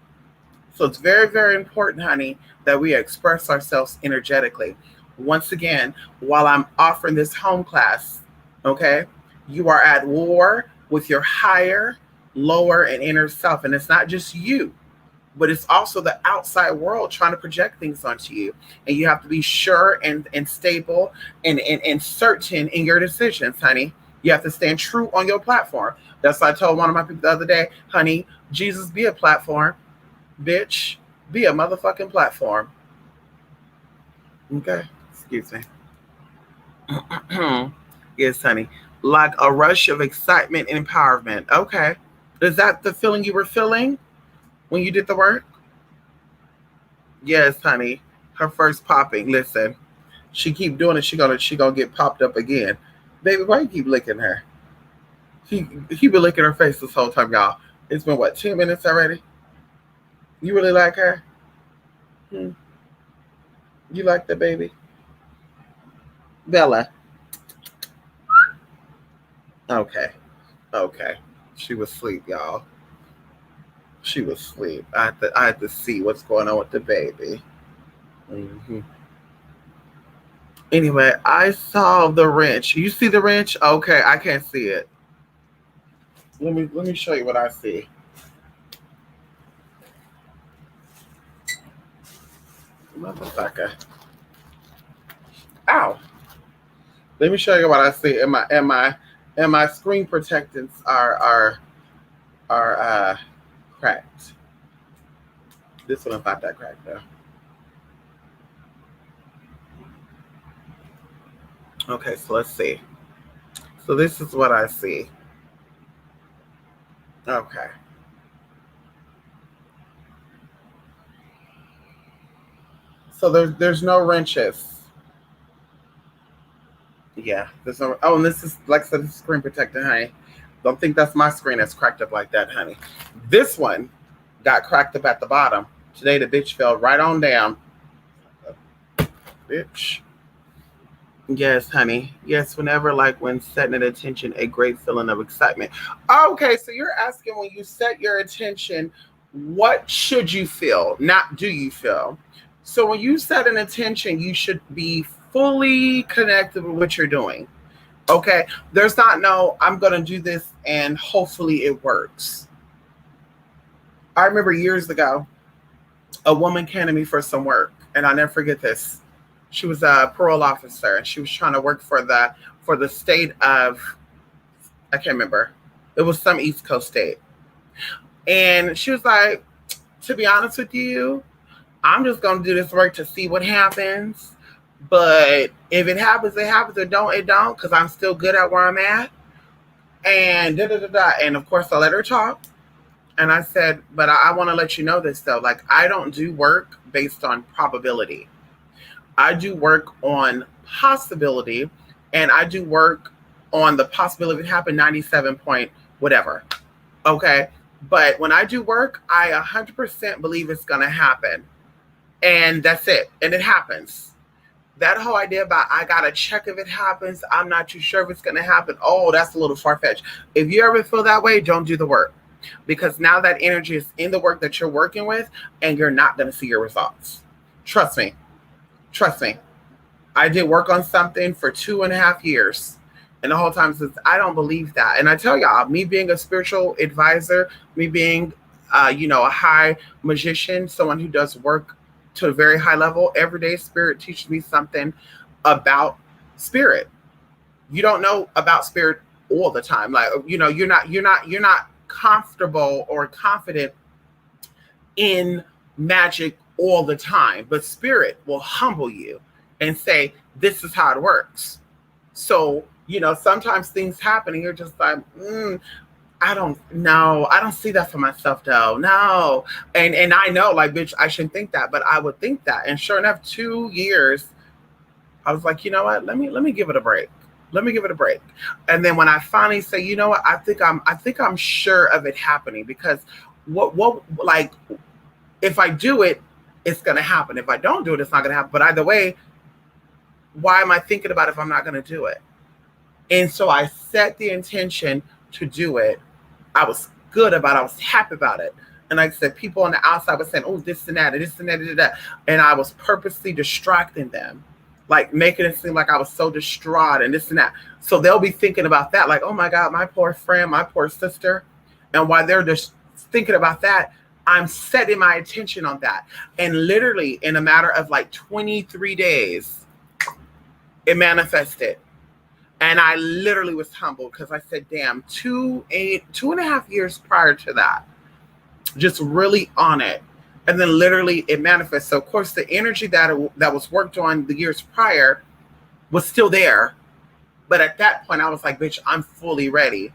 So it's very, very important, honey, that we express ourselves energetically. Once again, while I'm offering this home class, okay, you are at war with your higher, lower, and inner self. And it's not just you, but it's also the outside world trying to project things onto you. And you have to be sure and stable and certain in your decisions, honey. You have to stand true on your platform. That's what I told one of my people the other day, honey, Jesus, be a platform. Bitch, be a motherfucking platform. Okay, excuse me. Yes, honey. Like a rush of excitement and empowerment. Okay. Is that the feeling you were feeling when you did the work? Yes, honey. Her first popping. Listen, she keep doing it. She gonna get popped up again. Baby, why you keep licking her? He been licking her face this whole time, y'all. It's been what, 2 minutes already? You really like her? Hmm. You like the baby? Bella. Okay. Okay. She was asleep, y'all. She was asleep. I had to see what's going on with the baby. Hmm. Anyway, I saw the wrench. You see the wrench? Okay, I can't see it. Let me show you what I see. Motherfucker. Ow. Let me show you what I see. And my screen protectants are cracked. This one is not that cracked though. Okay, so let's see. So this is what I see. Okay. So there's no wrenches. Yeah, there's no. Oh, and this is like I said, this is screen protected, honey. Don't think that's my screen that's cracked up like that, honey. This one got cracked up at the bottom. Today the bitch fell right on down. Bitch. Yes, honey. Yes, whenever, like when setting an attention, a great feeling of excitement. Okay, so you're asking when you set your attention, what should you feel? Not do you feel. So when you set an attention, you should be fully connected with what you're doing. Okay. There's not no, I'm going to do this and hopefully it works. I remember years ago, a woman came to me for some work, and I'll never forget this. She was a parole officer, and she was trying to work for the state of, I can't remember. It was some East Coast state, and she was like, "To be honest with you, I'm just gonna do this work to see what happens. But if it happens, it happens. If it don't, it don't. Because I'm still good at where I'm at." And da da da da. And of course, I let her talk. And I said, "But I want to let you know this though. Like, I don't do work based on probability. I do work on possibility, and I do work on the possibility of it happen 97 point whatever. Okay. But when I do work, I 100% believe it's going to happen. And that's it. And it happens. That whole idea about I got to check if it happens, I'm not too sure if it's going to happen. Oh, that's a little far fetched. If you ever feel that way, don't do the work, because now that energy is in the work that you're working with, and you're not going to see your results. Trust me. Trust me. I did work on something for 2.5 years. And the whole time since I don't believe that. And I tell y'all, me being a spiritual advisor, me being, a high magician, someone who does work to a very high level, every day spirit teaches me something about spirit. You don't know about spirit all the time. Like, you're not comfortable or confident in magic all the time, but spirit will humble you and say, this is how it works. So, sometimes things happen and you're just like, I don't know. I don't see that for myself though. No. And I know, like, bitch, I shouldn't think that, but I would think that. And sure enough, 2 years, I was like, you know what? Let me give it a break. Let me give it a break. And then when I finally say, you know what, I think I'm sure of it happening, because what like, if I do it, it's gonna happen. If I don't do it, it's not gonna happen. But either way, why am I thinking about it if I'm not gonna do it? And so I set the intention to do it. I was good about it. I was happy about it. And like I said, people on the outside were saying, oh, this and that, and this and that, and that. And I was purposely distracting them, like making it seem like I was so distraught and this and that. So they'll be thinking about that, like, oh my God, my poor friend, my poor sister. And while they're just thinking about that, I'm setting my attention on that. And literally in a matter of like 23 days, it manifested. And I literally was humbled because I said, damn, 2.5 years prior to that, just really on it. And then literally it manifests. So of course the energy that was worked on the years prior was still there. But at that point I was like, bitch, I'm fully ready.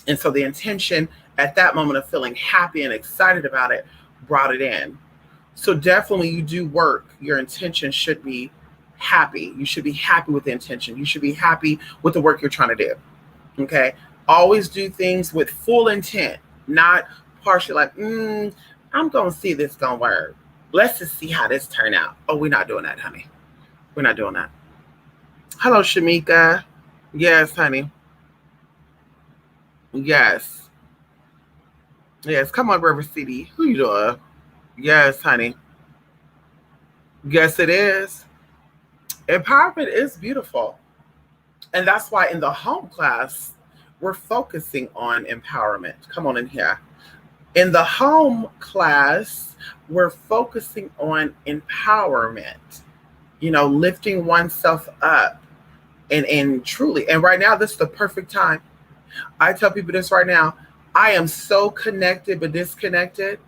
And so the intention at that moment of feeling happy and excited about it brought it in. So definitely you do work, your intention should be happy. You should be happy with the intention. You should be happy with the work you're trying to do. Okay. Always do things with full intent, not partially like, I'm going to see this going to work. Let's just see how this turn out. Oh, we're not doing that, honey. We're not doing that. Hello, Shamika. Yes, honey. Yes. Yes. Come on, River City. Who you doing? Yes, honey. Yes, it is. Empowerment is beautiful. And that's why in the home class, we're focusing on empowerment. Come on in here. In the home class, we're focusing on empowerment, lifting oneself up and truly. And right now, this is the perfect time. I tell people this right now. I am so connected but disconnected.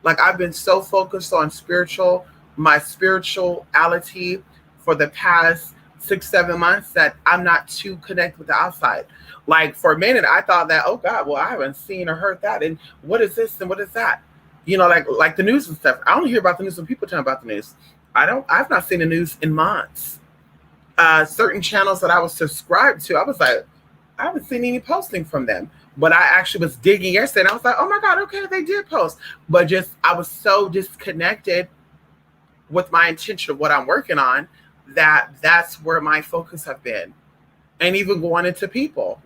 Like I've been so focused on my spirituality for the past 6-7 months that I'm not too connected with the outside. Like for a minute, I thought that, oh God, well, I haven't seen or heard that. And what is this and what is that? Like the news and stuff. I only hear about the news when people tell me about the news. I've not seen the news in months. Certain channels that I was subscribed to, I was like, I haven't seen any posting from them. But I actually was digging yesterday and I was like, oh my God, okay, they did post. But I was so disconnected with my intention of what I'm working on that's where my focus have been. And even going into people,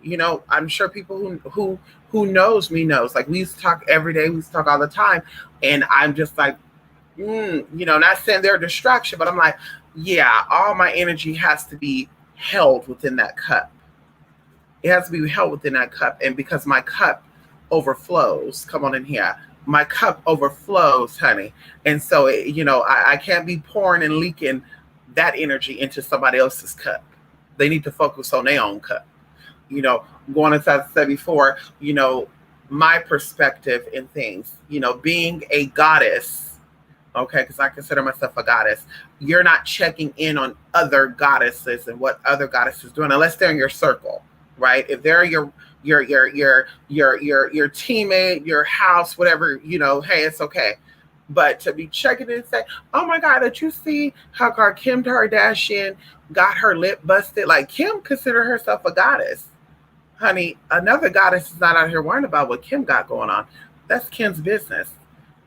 I'm sure people who knows me knows, like we used to talk every day, we used to talk all the time. And I'm just like, not saying they're a distraction, but I'm like, yeah, all my energy has to be held within that cup. It has to be held within that cup. And because my cup overflows, come on in here. My cup overflows, honey. And so, I can't be pouring and leaking that energy into somebody else's cup. They need to focus on their own cup. Going as I said before, my perspective in things, being a goddess, okay, because I consider myself a goddess. You're not checking in on other goddesses and what other goddesses doing unless they're in your circle. Right? If they're your teammate, your house, whatever, hey, it's okay. But to be checking in and say, oh my God, did you see how Kim Kardashian got her lip busted? Like Kim considered herself a goddess. Honey, another goddess is not out here worrying about what Kim got going on. That's Kim's business.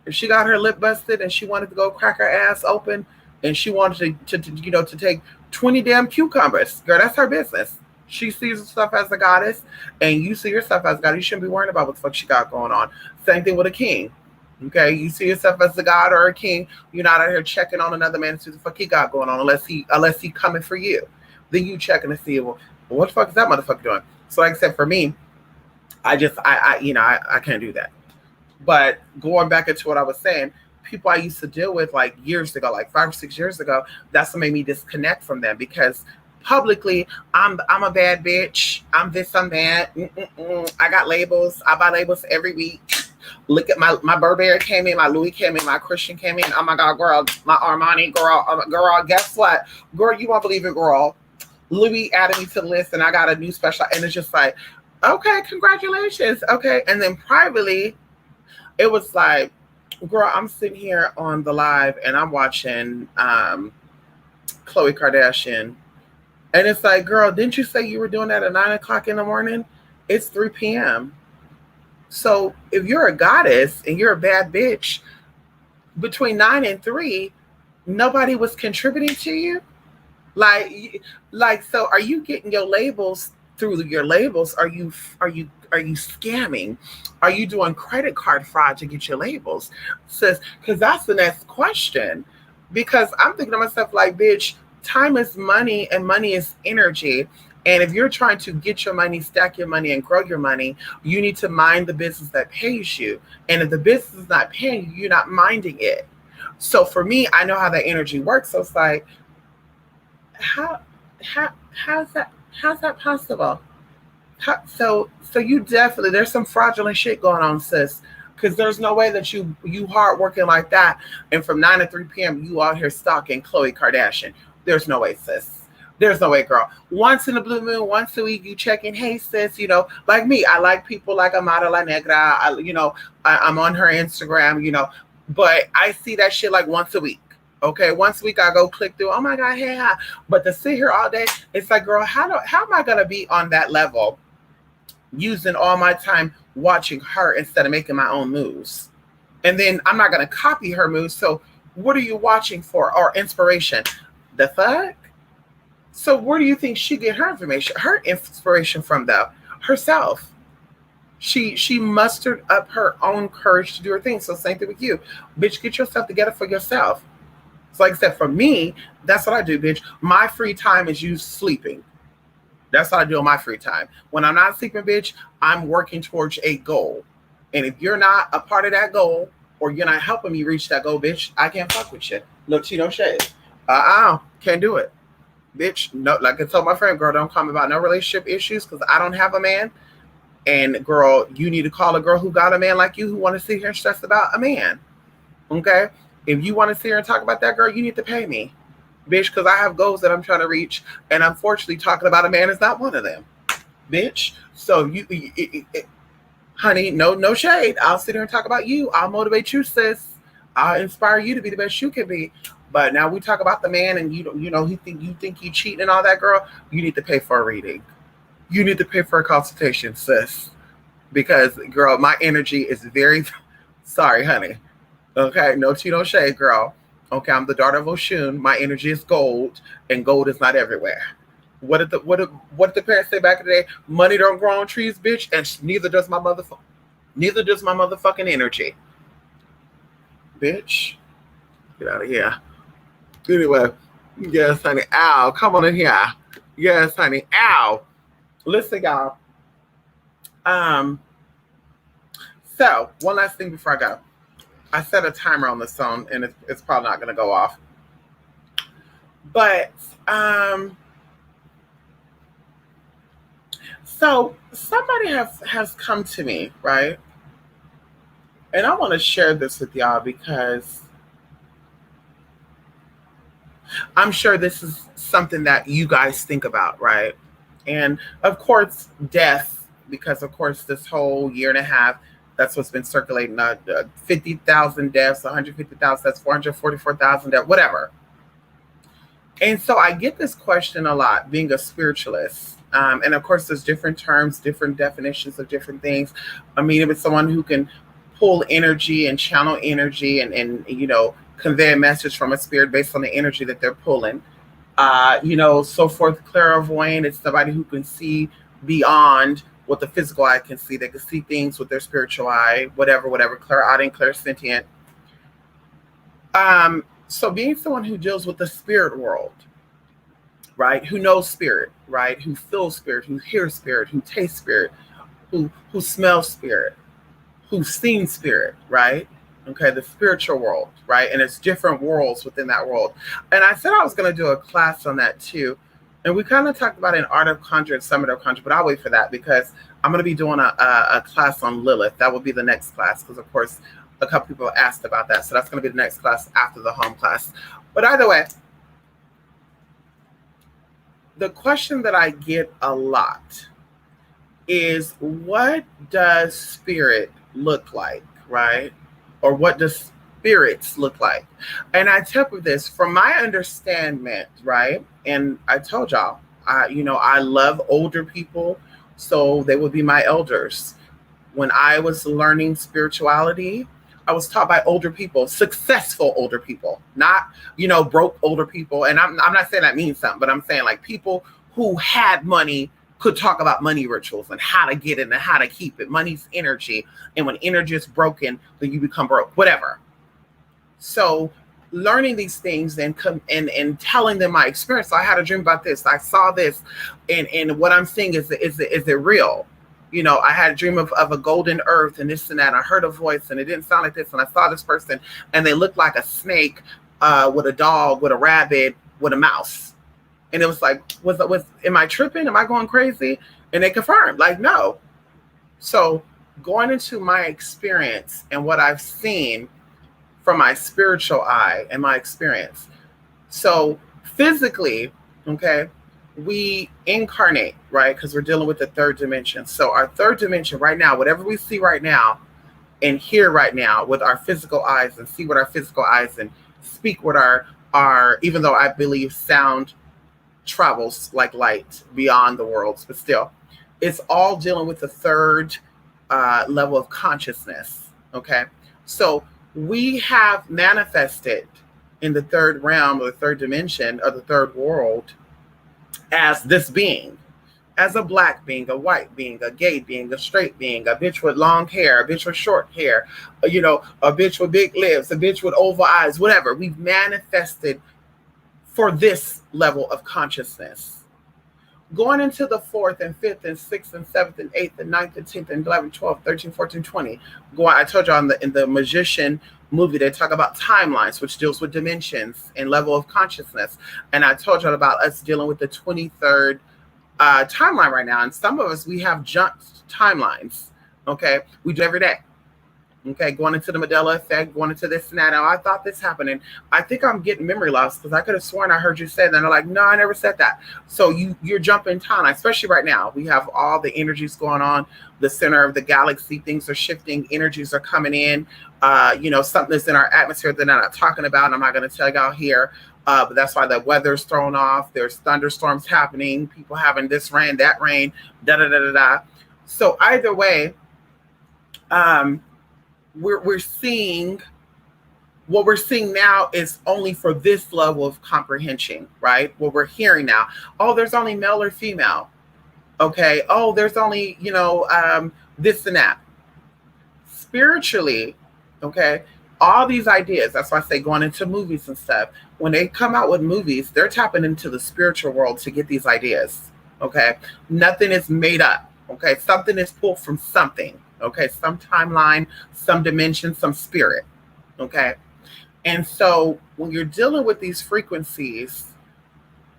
If she got her lip busted and she wanted to go crack her ass open and she wanted to take 20 damn cucumbers, girl, that's her business. She sees herself as a goddess, and you see yourself as a goddess. You shouldn't be worrying about what the fuck she got going on. Same thing with a king. Okay, you see yourself as a god or a king. You're not out here checking on another man to see what the fuck he got going on, unless he coming for you. Then you checking to see, well, what the fuck is that motherfucker doing? So, like I said, for me, I can't do that. But going back into what I was saying, people I used to deal with like years ago, like 5 or 6 years ago, that's what made me disconnect from them because publicly, I'm a bad bitch. I'm this, I'm that. I got labels. I buy labels every week. Look at my Burberry came in, my Louis came in, my Christian came in. Oh my God, girl, my Armani, girl, guess what? Girl, you won't believe it, girl. Louis added me to the list and I got a new special. And it's just like, okay, congratulations. Okay. And then privately, it was like, girl, I'm sitting here on the live and I'm watching Khloe Kardashian. And it's like, girl, didn't you say you were doing that at 9 o'clock in the morning? It's 3 p.m. So if you're a goddess and you're a bad bitch, between 9 and 3, nobody was contributing to you? Like, so are you getting your labels through your labels? Are you scamming? Are you doing credit card fraud to get your labels? Sis, because that's the next question. Because I'm thinking to myself like, bitch, time is money and money is energy. And if you're trying to get your money, stack your money, and grow your money, you need to mind the business that pays you. And if the business is not paying you, you're not minding it. So for me, I know how that energy works. So it's like, how's that possible? So you definitely, there's some fraudulent shit going on, sis. Because there's no way that you hard working like that, and from 9 to 3 p.m. you out here stalking Khloe Kardashian. There's no way, sis. There's no way, girl. Once in a blue moon, once a week, you check in. Hey, sis, like me. I like people like Amara La Negra. I'm on her Instagram, But I see that shit like once a week. Okay, once a week I go click through. Oh my god, hey, hi. But to sit here all day, it's like, girl, how am I gonna be on that level, using all my time watching her instead of making my own moves? And then I'm not gonna copy her moves. So what are you watching for? Or inspiration? The fuck? So where do you think she get her information? Her inspiration from, though? Herself. She mustered up her own courage to do her thing. So same thing with you. Bitch, get yourself together for yourself. So like I said, for me, that's what I do, bitch. My free time is you sleeping. That's what I do on my free time. When I'm not sleeping, bitch, I'm working towards a goal. And if you're not a part of that goal, or you're not helping me reach that goal, bitch, I can't fuck with you. Look, no shade. Can't do it. Bitch, no, like I told my friend, girl, don't call me about no relationship issues because I don't have a man. And girl, you need to call a girl who got a man like you who want to sit here and stress about a man. Okay? If you want to sit here and talk about that, girl, you need to pay me. Bitch, because I have goals that I'm trying to reach. And unfortunately, talking about a man is not one of them. Bitch. So honey, no shade. I'll sit here and talk about you. I'll motivate you, sis. I'll inspire you to be the best you can be. But now we talk about the man, and you think he cheating and all that, girl. You need to pay for a reading. You need to pay for a consultation, sis. Because, girl, my energy is very sorry, honey. Okay, no tea, no shade, girl. Okay, I'm the daughter of Oshun. My energy is gold, and gold is not everywhere. What did the parents say back in the day? Money don't grow on trees, bitch, and neither does my motherfucking energy, bitch. Get out of here. Anyway, yes, honey. Ow, come on in here. Yes, honey. Ow. Listen, y'all. So one last thing before I go. I set a timer on this phone, and it's probably not going to go off. But so somebody has come to me, right? And I want to share this with y'all because I'm sure this is something that you guys think about, right? And of course, death, because of course this whole year and a half, that's what's been circulating. 50,000 deaths, 150,000, that's 444,000 deaths, whatever. And so I get this question a lot, being a spiritualist. And of course, there's different terms, different definitions of different things. I mean, if it's someone who can pull energy and channel energy and convey a message from a spirit based on the energy that they're pulling, so forth. Clairvoyant, it's somebody who can see beyond what the physical eye can see. They can see things with their spiritual eye, whatever. Clairaudient, clairsentient. So being someone who deals with the spirit world, right? Who knows spirit, right? Who feels spirit, who hears spirit, who tastes spirit, who smells spirit, who's seen spirit, right? Okay, the spiritual world, right? And it's different worlds within that world. And I said I was going to do a class on that too. And we kind of talked about an Art of Conjure and Summit of Conjure, but I'll wait for that because I'm going to be doing a class on Lilith. That will be the next class because, of course, a couple people asked about that. So that's going to be the next class after the home class. But either way, the question that I get a lot is, what does spirit look like, right? Or what does spirits look like? And I tell you this, from my understanding, right? And I told y'all, I love older people, so they would be my elders. When I was learning spirituality, I was taught by older people, successful older people, not, broke older people. And I'm not saying that means something, but I'm saying like people who had money could talk about money rituals and how to get it and how to keep it. Money's energy. And when energy is broken, then you become broke, whatever. So learning these things and telling them my experience. So I had a dream about this. I saw this. And what I'm seeing is it real? I had a dream of a golden earth and this and that. I heard a voice and it didn't sound like this. And I saw this person and they looked like a snake with a dog, with a rabbit, with a mouse. And it was like, am I tripping? Am I going crazy? And they confirmed, like, no. So going into my experience and what I've seen from my spiritual eye and my experience. So physically, okay, we incarnate, right? Because we're dealing with the third dimension. So our third dimension right now, whatever we see right now, and hear right now with our physical eyes and see with our physical eyes and speak with our even though I believe sound travels like light beyond the worlds, but still, it's all dealing with the third level of consciousness. Okay. So we have manifested in the third realm or the third dimension of the third world as this being, as a black being, a white being, a gay being, a straight being, a bitch with long hair, a bitch with short hair, you know, a bitch with big lips, a bitch with oval eyes, whatever. We've manifested for this level of consciousness. Going into the 4th and 5th and 6th and 7th and 8th and 9th and 10th and 11th, 12th, 13th, 14th, 20th. I told you in the Magician movie, they talk about timelines, which deals with dimensions and level of consciousness. And I told you about us dealing with the 23rd timeline right now. And some of us, we have jumped timelines. Okay. We do every day. Okay, going into the Mandela effect, going into this and that. Now, I thought this happened, and I think I'm getting memory loss because I could have sworn I heard you say that. And I'm like, no, I never said that. So you're jumping time, especially right now. We have all the energies going on, the center of the galaxy. Things are shifting. Energies are coming in. You know, something that's in our atmosphere that they're not talking about. And I'm not going to tell y'all here, but that's why the weather's thrown off. There's thunderstorms happening. People having this rain, that rain, da da da da da. So either way, we're seeing what we're seeing now is only for this level of comprehension, right? What we're hearing now. Oh, there's only male or female. Okay. Oh, there's only, you know, this and that. Spiritually, okay, all these ideas, that's why I say going into movies and stuff, when they come out with movies, they're tapping into the spiritual world to get these ideas. Okay. Nothing is made up. Okay. Something is pulled from something. Okay, some timeline, some dimension, some spirit. Okay. And so when you're dealing with these frequencies,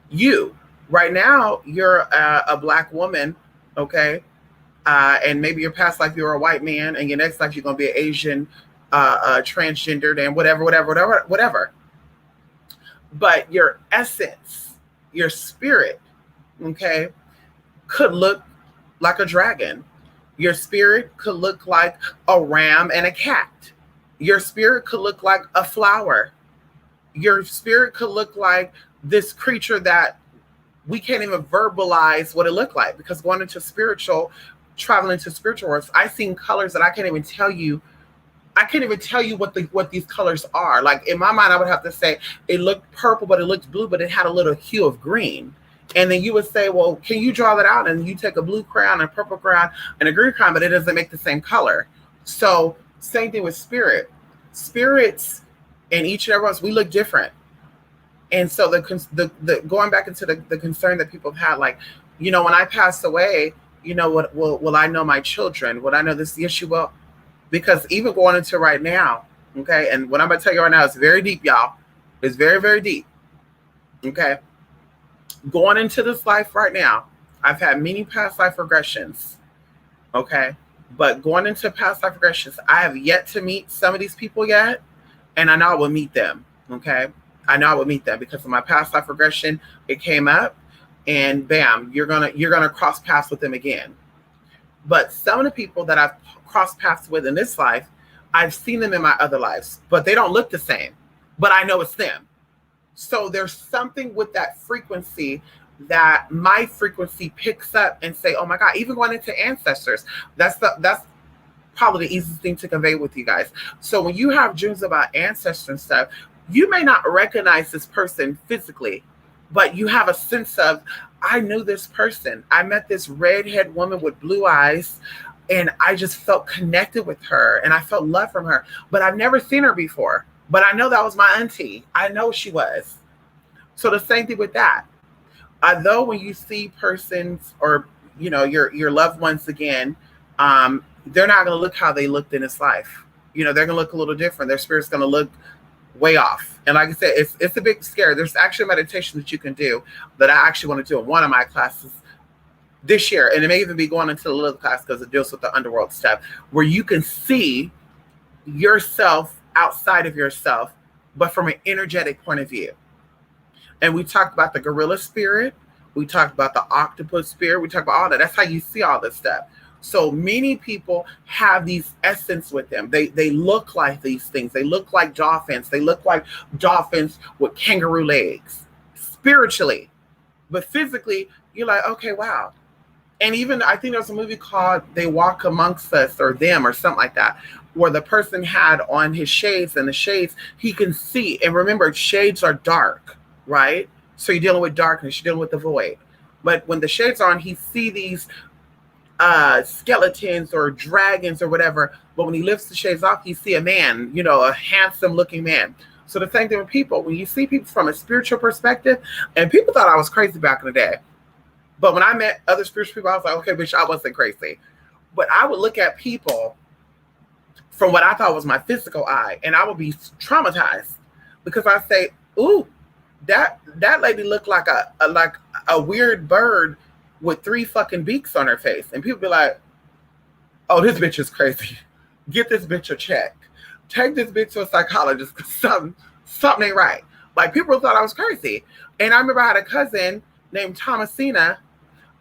you right now, you're a black woman. Okay. And maybe your past life, you're a white man, and your next life, you're going to be an Asian, transgendered, and whatever. But your essence, your spirit, okay, could look like a dragon. Your spirit could look like a ram and a cat. Your spirit could look like a flower. Your spirit could look like this creature that we can't even verbalize what it looked like, because going into spiritual, traveling to spiritual worlds, I've seen colors that I can't even tell you. I can't even tell you what these colors are. Like in my mind, I would have to say it looked purple, but it looked blue, but it had a little hue of green. And then you would say, well, can you draw that out? And you take a blue crayon, a purple crayon, and a green crayon, but it doesn't make the same color. So same thing with spirit. Spirits in each and every one of us, we look different. And so the going back into the concern that people have had, like, you know, when I pass away, you know, what will I know my children? Will I know this? Yes, you will. Because even going into right now, okay, and what I'm going to tell you right now is very deep, y'all. It's very, very deep. Okay. Going into this life right now, I've had many past life regressions, okay? But going into past life regressions, I have yet to meet some of these people yet, and I know I will meet them, okay? I know I will meet them because of my past life regression. It came up, and bam, you're gonna cross paths with them again. But some of the people that I've crossed paths with in this life, I've seen them in my other lives, but they don't look the same. But I know it's them. So there's something with that frequency that my frequency picks up and say, oh my God, even going into ancestors, that's probably the easiest thing to convey with you guys. So when you have dreams about ancestors and stuff, you may not recognize this person physically, but you have a sense of, I knew this person. I met this redhead woman with blue eyes, and I just felt connected with her, and I felt love from her, but I've never seen her before. But I know that was my auntie. I know she was. So the same thing with that. Although when you see persons or, you know, your loved ones again, they're not going to look how they looked in this life. You know, they're going to look a little different. Their spirit's going to look way off. And like I said, it's a big scare. There's actually a meditation that you can do that I actually want to do in one of my classes this year. And it may even be going into the little class because it deals with the underworld stuff, where you can see yourself outside of yourself, but from an energetic point of view. And we talked about the gorilla spirit. We talked about the octopus spirit. We talked about all that. That's how you see all this stuff. So many people have these essence with them. They look like these things. They look like dolphins. They look like dolphins with kangaroo legs, spiritually, but physically, you're like, okay, wow. And even I think there's a movie called They Walk Amongst Us or Them or something like that, where the person had on his shades, and the shades he can see. And remember, shades are dark, right? So you're dealing with darkness, you're dealing with the void. But when the shades are on, he see these skeletons or dragons or whatever. But when he lifts the shades off, you see a man, you know, a handsome looking man. So the same thing with people. When you see people from a spiritual perspective, and people thought I was crazy back in the day. But when I met other spiritual people, I was like, okay, bitch, I wasn't crazy. But I would look at people from what I thought was my physical eye, and I would be traumatized because I say, ooh, that lady looked like a weird bird with 3 fucking beaks on her face. And people be like, oh, this bitch is crazy. Get this bitch a check. Take this bitch to a psychologist because something ain't right. Like, people thought I was crazy. And I remember I had a cousin named Thomasina,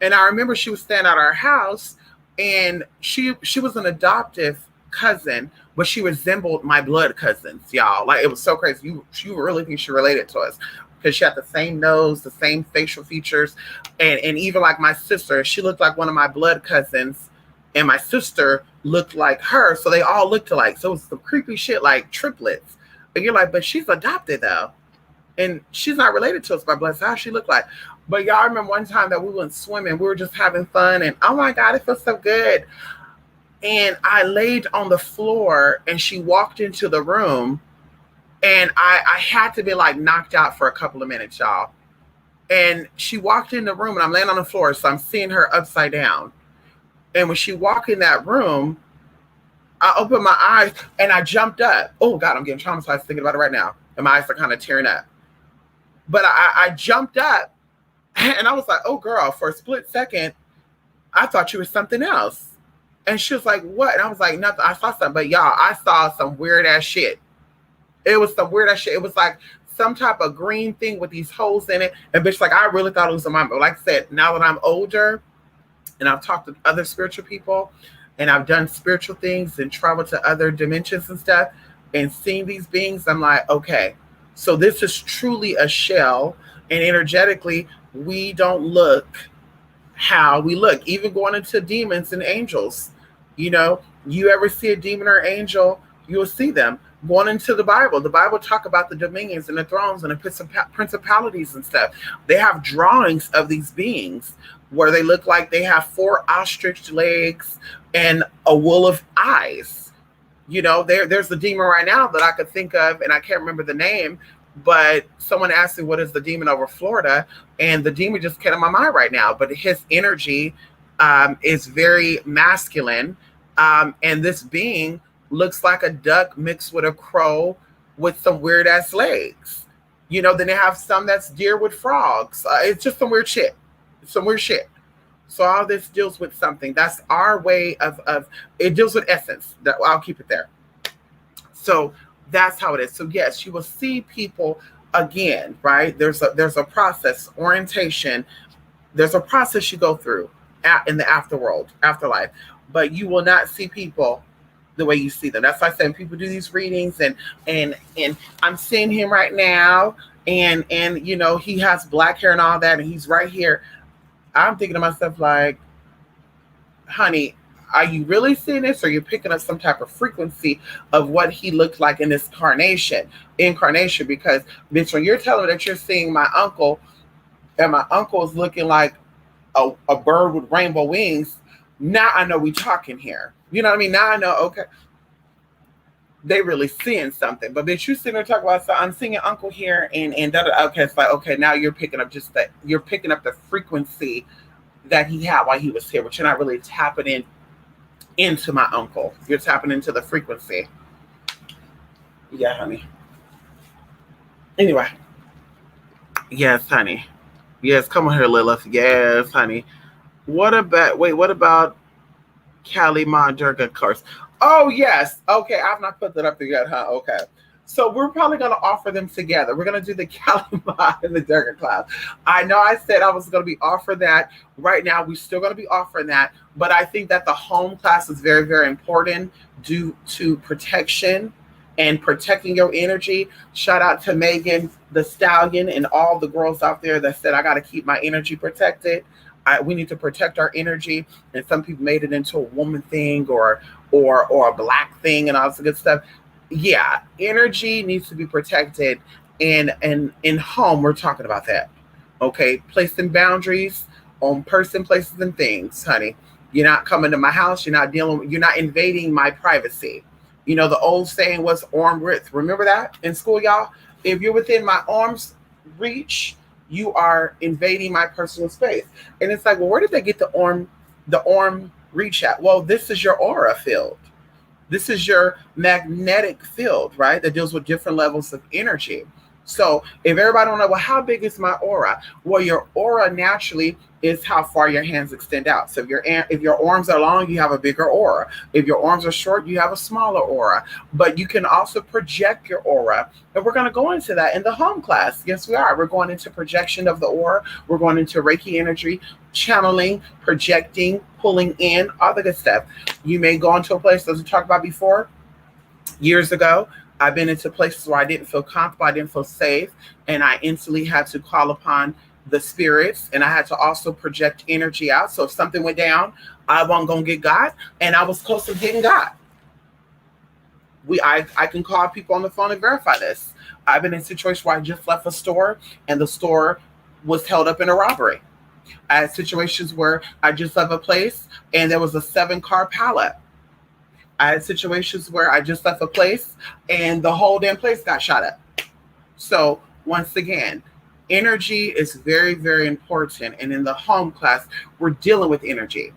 and I remember she was staying at our house, and she was an adoptive cousin, but she resembled my blood cousins, y'all. Like, it was so crazy. You really think she related to us because she had the same nose, the same facial features, and even like my sister, she looked like one of my blood cousins, and my sister looked like her, so they all looked alike. So it was some creepy shit, like triplets. And you're like, but she's adopted though, and she's not related to us by blood. So how she look like? But y'all remember one time that we went swimming, we were just having fun, and oh my God, it feels so good. And I laid on the floor, and she walked into the room, and I had to be like knocked out for a couple of minutes, y'all. And she walked in the room, and I'm laying on the floor, so I'm seeing her upside down. And when she walked in that room, I opened my eyes, and I jumped up. Oh God, I'm getting traumatized thinking about it right now. And my eyes are kind of tearing up. But I jumped up, and I was like, oh girl, for a split second, I thought you were something else. And she was like, what? And I was like, nothing. I saw something. But y'all, I saw some weird ass shit. It was some weird ass shit. It was like some type of green thing with these holes in it. And bitch, like, I really thought it was a mom. But like I said, now that I'm older and I've talked to other spiritual people and I've done spiritual things and traveled to other dimensions and stuff and seen these beings, I'm like, okay, so this is truly a shell. And energetically, we don't look how we look, even going into demons and angels. You know, you ever see a demon or angel, you'll see them. Going into the Bible talk about the dominions and the thrones and the principalities and stuff. They have drawings of these beings where they look like they have 4 ostrich legs and a wool of eyes. You know, there's the demon right now that I could think of, and I can't remember the name, but someone asked me what is the demon over Florida, and the demon just came to my mind right now. But his energy is very masculine, and this being looks like a duck mixed with a crow with some weird ass legs. You know, then they have some that's deer with frogs. It's just some weird shit. Some weird shit. So all this deals with something. That's our way of it deals with essence. I'll keep it there. So that's how it is. So yes, you will see people again, right? There's a process, orientation. There's a process you go through in the afterlife, but you will not see people the way you see them. That's why I say people do these readings and I'm seeing him right now, and you know, he has black hair and all that, and he's right here. I'm thinking to myself like, honey, are you really seeing this, or you're picking up some type of frequency of what he looked like in this incarnation? Because bitch, when you're telling me that you're seeing my uncle, and my uncle is looking like a bird with rainbow wings, now I know we talking here. You know what I mean? Now I know, okay, they really seeing something. But bitch, you sitting there talking about, so I'm seeing your uncle here, and okay, it's like, okay, now you're picking up just that, you're picking up the frequency that he had while he was here, but you're not really tapping into my uncle. You're tapping into the frequency. Yeah, honey. Anyway. Yes, honey. Yes, come on here, Lilith. Yes, honey. What about Kali Ma Durga course? Oh, yes. Okay, I've not put that up there yet, huh? Okay. So we're probably going to offer them together. We're going to do the Calamine and the Durga class. I know I said I was going to be offering that. Right now, we're still going to be offering that. But I think that the home class is very, very important due to protection and protecting your energy. Shout out to Megan the Stallion and all the girls out there that said, I got to keep my energy protected. We need to protect our energy. And some people made it into a woman thing or a black thing and all this good stuff. Yeah, energy needs to be protected. And in home, we're talking about that. Okay, placing boundaries on person, places, and things, honey. You're not coming to my house. You're not invading my privacy. You know, the old saying was arm width. Remember that in school, y'all? If you're within my arm's reach, you are invading my personal space. And it's like, well, where did they get the arm reach at? Well, this is your aura field. This is your magnetic field, right? That deals with different levels of energy. So if everybody don't know, well, how big is my aura? Well, your aura naturally is how far your hands extend out. So if your arms are long, you have a bigger aura. If your arms are short, you have a smaller aura. But you can also project your aura. And we're going to go into that in the home class. Yes, we are. We're going into projection of the aura. We're going into Reiki energy, channeling, projecting, pulling in, all the good stuff. You may go into a place, as we talked about before, years ago. I've been into places where I didn't feel comfortable, I didn't feel safe, and I instantly had to call upon the spirits, and I had to also project energy out. So if something went down, I wasn't gonna get God, and I was close to getting God. I can call people on the phone and verify this. I've been in situations where I just left a store, and the store was held up in a robbery. I had situations where I just left a place, and there was a 7-car pallet. I had situations where I just left a place and the whole damn place got shot up. So once again, energy is very, very important. And in the home class, we're dealing with energy.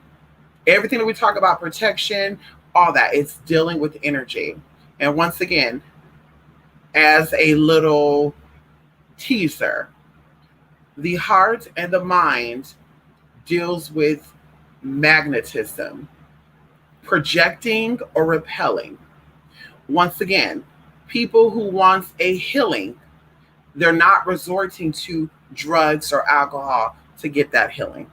Everything that we talk about, protection, all that, it's dealing with energy. And once again, as a little teaser, the heart and the mind deals with magnetism, projecting or repelling. Once again, people who want a healing, they're not resorting to drugs or alcohol to get that healing.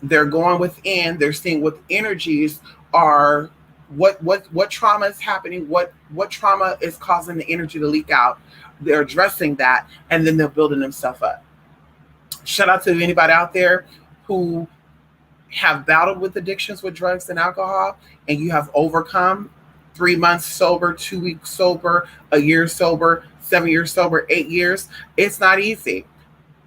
They're going within, they're seeing what energies are, what trauma is happening, what trauma is causing the energy to leak out. They're addressing that, and then they're building themselves up. Shout out to anybody out there who have battled with addictions with drugs and alcohol, and you have overcome 3 months sober, 2 weeks sober, a year sober, 7 years sober, 8 years. It's not easy.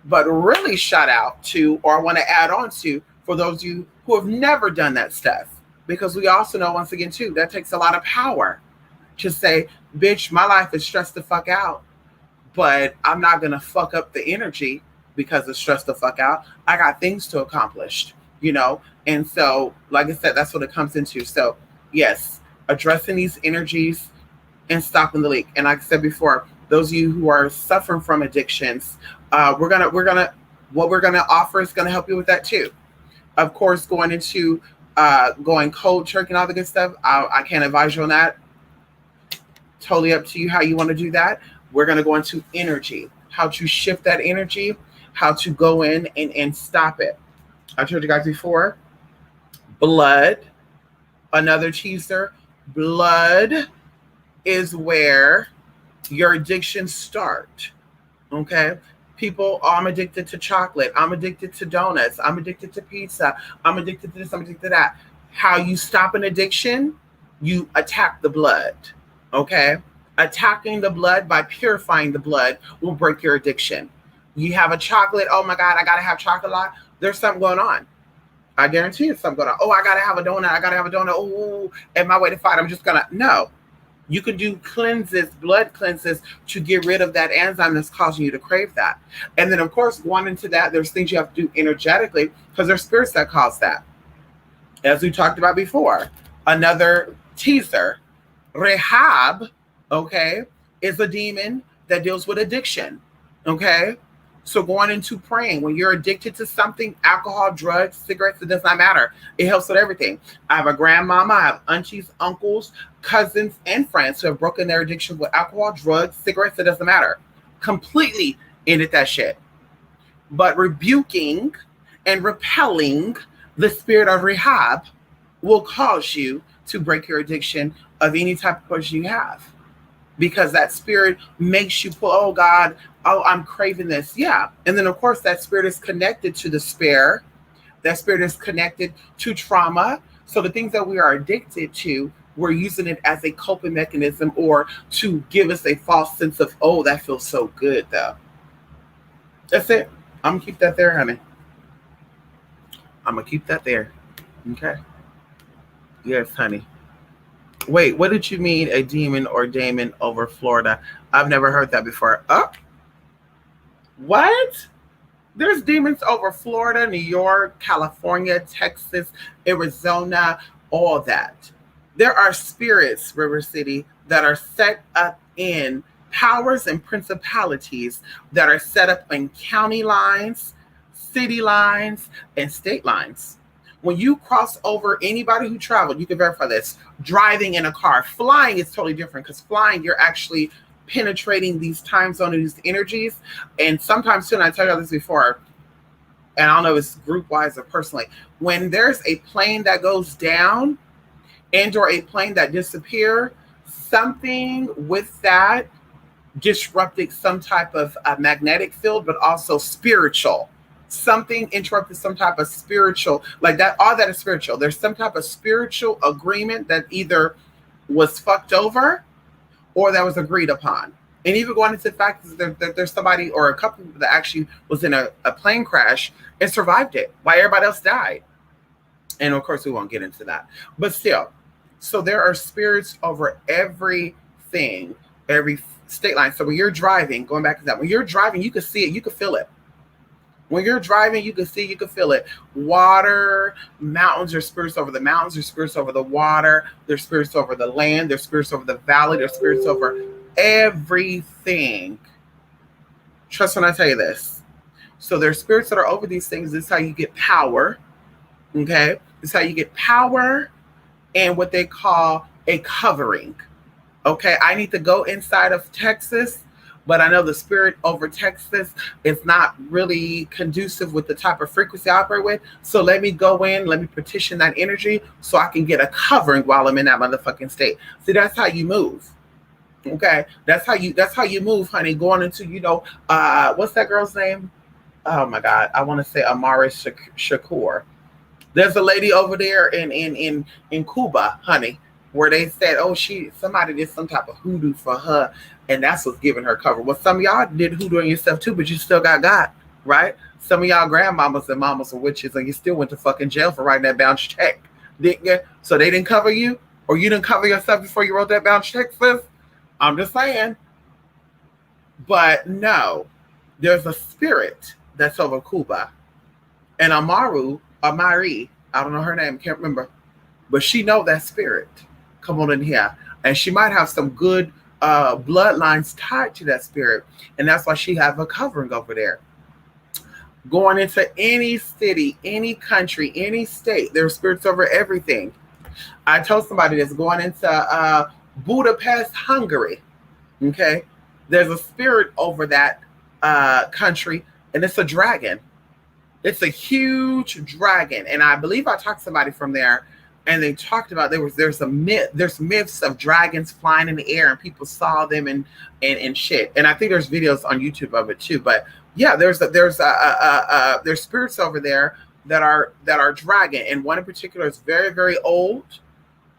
But really shout out to, or I want to add on to, for those of you who have never done that stuff, because we also know, once again, too, that takes a lot of power to say, bitch, my life is stressed the fuck out, but I'm not going to fuck up the energy because it's stressed the fuck out. I got things to accomplish. And so, like I said, that's what it comes into. So yes, addressing these energies and stopping the leak. And like I said before, those of you who are suffering from addictions, what we're gonna offer is gonna help you with that too. Of course, going into going cold turkey and all the good stuff, I can't advise you on that. Totally up to you how you want to do that. We're gonna go into energy, how to shift that energy, how to go in and stop it. I told you guys before, blood, another teaser. Blood is where your addictions start. Okay? People, I'm addicted to chocolate. I'm addicted to donuts. I'm addicted to pizza. I'm addicted to this. I'm addicted to that. How you stop an addiction? You attack the blood. Okay? Attacking the blood by purifying the blood will break your addiction. You have a chocolate. Oh my God, I got to have chocolate. There's something going on. I guarantee you something going on. Oh, I got to have a donut. I got to have a donut. Oh, and my way to fight, I'm just going to. No. You can do cleanses, blood cleanses to get rid of that enzyme that's causing you to crave that. And then, of course, going into that, there's things you have to do energetically because there's spirits that cause that. As we talked about before, another teaser, Rahab, okay, is a demon that deals with addiction, okay? So going into praying, when you're addicted to something, alcohol, drugs, cigarettes, it does not matter. It helps with everything. I have a grandmama, I have aunties, uncles, cousins, and friends who have broken their addiction with alcohol, drugs, cigarettes, it doesn't matter. Completely ended that shit. But rebuking and repelling the spirit of rehab will cause you to break your addiction of any type of person you have. Because that spirit makes you pull, oh God, oh, I'm craving this. Yeah. And then, of course, that spirit is connected to despair. That spirit is connected to trauma. So the things that we are addicted to, we're using it as a coping mechanism or to give us a false sense of, oh, that feels so good, though. That's it. I'm going to keep that there, honey. I'm going to keep that there. Okay. Yes, honey. Wait, what did you mean a demon or Damon over Florida? I've never heard that before. Oh, what? There's demons over Florida, New York, California, Texas, Arizona, all that. There are spirits, River City, that are set up in powers and principalities that are set up in county lines, city lines, and state lines. When you cross over, anybody who traveled, you can verify this, driving in a car. Flying is totally different because flying, you're actually penetrating these time zones and these energies. And sometimes, too, and I told you this before, and I don't know if it's group-wise or personally, when there's a plane that goes down and or a plane that disappears, something with that disrupted some type of magnetic field, but also spiritual. Something interrupted some type of spiritual, like that, all that is spiritual. There's some type of spiritual agreement that either was fucked over or that was agreed upon. And even going into the fact that there's somebody or a couple that actually was in a plane crash and survived it while everybody else died. And of course, we won't get into that. But still, so there are spirits over everything, every state line. So when you're driving, going back to that, when you're driving, you can see it, you can feel it. When you're driving, you can see, you can feel it. Water, mountains, there's spirits over the mountains, there's spirits over the water, there's spirits over the land, there's spirits over the valley, there's spirits over everything. Trust when I tell you this. So there's spirits that are over these things. This is how you get power. Okay? This is how you get power and what they call a covering. Okay? I need to go inside of Texas, but I know the spirit over Texas is not really conducive with the type of frequency I operate with. So let me go in, let me petition that energy so I can get a covering while I'm in that motherfucking state. See, that's how you move. Okay, that's how you move, honey. Going into, what's that girl's name? Oh my God, I want to say Amara Shakur. There's a lady over there in Cuba, honey, where they said, oh, somebody did some type of hoodoo for her, and that's what's giving her cover. Well, some of y'all did hoodoo on yourself too, but you still got God, right? Some of y'all grandmamas and mamas are witches, and you still went to fucking jail for writing that bounce check, didn't you? So they didn't cover you, or you didn't cover yourself before you wrote that bounce check, sis? I'm just saying. But no, there's a spirit that's over Cuba, and Amari, I don't know her name, can't remember, but she know that spirit. Come on in here, and she might have some good bloodlines tied to that spirit, and that's why she have a covering over there. Going into any city, any country, any state, there's spirits over everything. I told somebody that's going into Budapest, Hungary. Okay, there's a spirit over that country, and it's a dragon. It's a huge dragon, and I believe I talked to somebody from there, and they talked about there's myths of dragons flying in the air, and people saw them and shit. And I think there's videos on YouTube of it too. But yeah, there's spirits over there that are dragon, and one in particular is very, very old,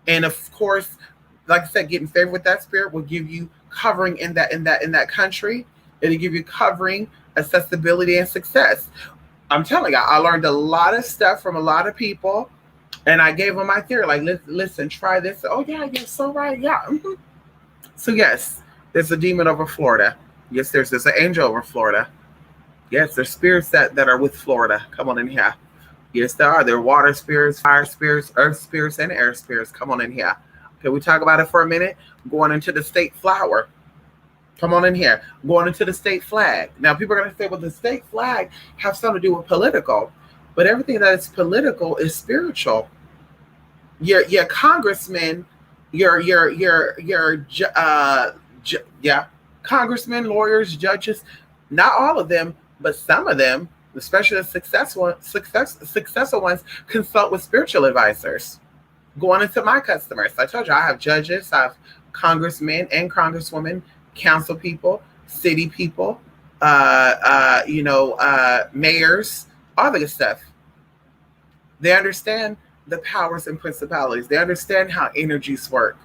and of course, like I said, getting favor with that spirit will give you covering in that country. It'll give you covering, accessibility, and success. I'm telling you, I learned a lot of stuff from a lot of people, and I gave them my theory. Like, listen, try this. Oh yeah, you're so right. Yeah. Mm-hmm. So yes, there's a demon over Florida. Yes, there's an angel over Florida. Yes, there's spirits that are with Florida. Come on in here. Yes, there are. There are water spirits, fire spirits, earth spirits, and air spirits. Come on in here. Can we talk about it for a minute? Going into the state flower. Come on in here. Going into the state flag. Now, people are going to say, well, the state flag has something to do with political, but everything that is political is spiritual. Your congressmen, yeah, congressmen, lawyers, judges, not all of them, but some of them, especially the successful ones, consult with spiritual advisors. Going into my customers, I told you I have judges, I have congressmen and congresswomen, council people, city people, mayors, all the good stuff. They understand the powers and principalities. They understand how energies work.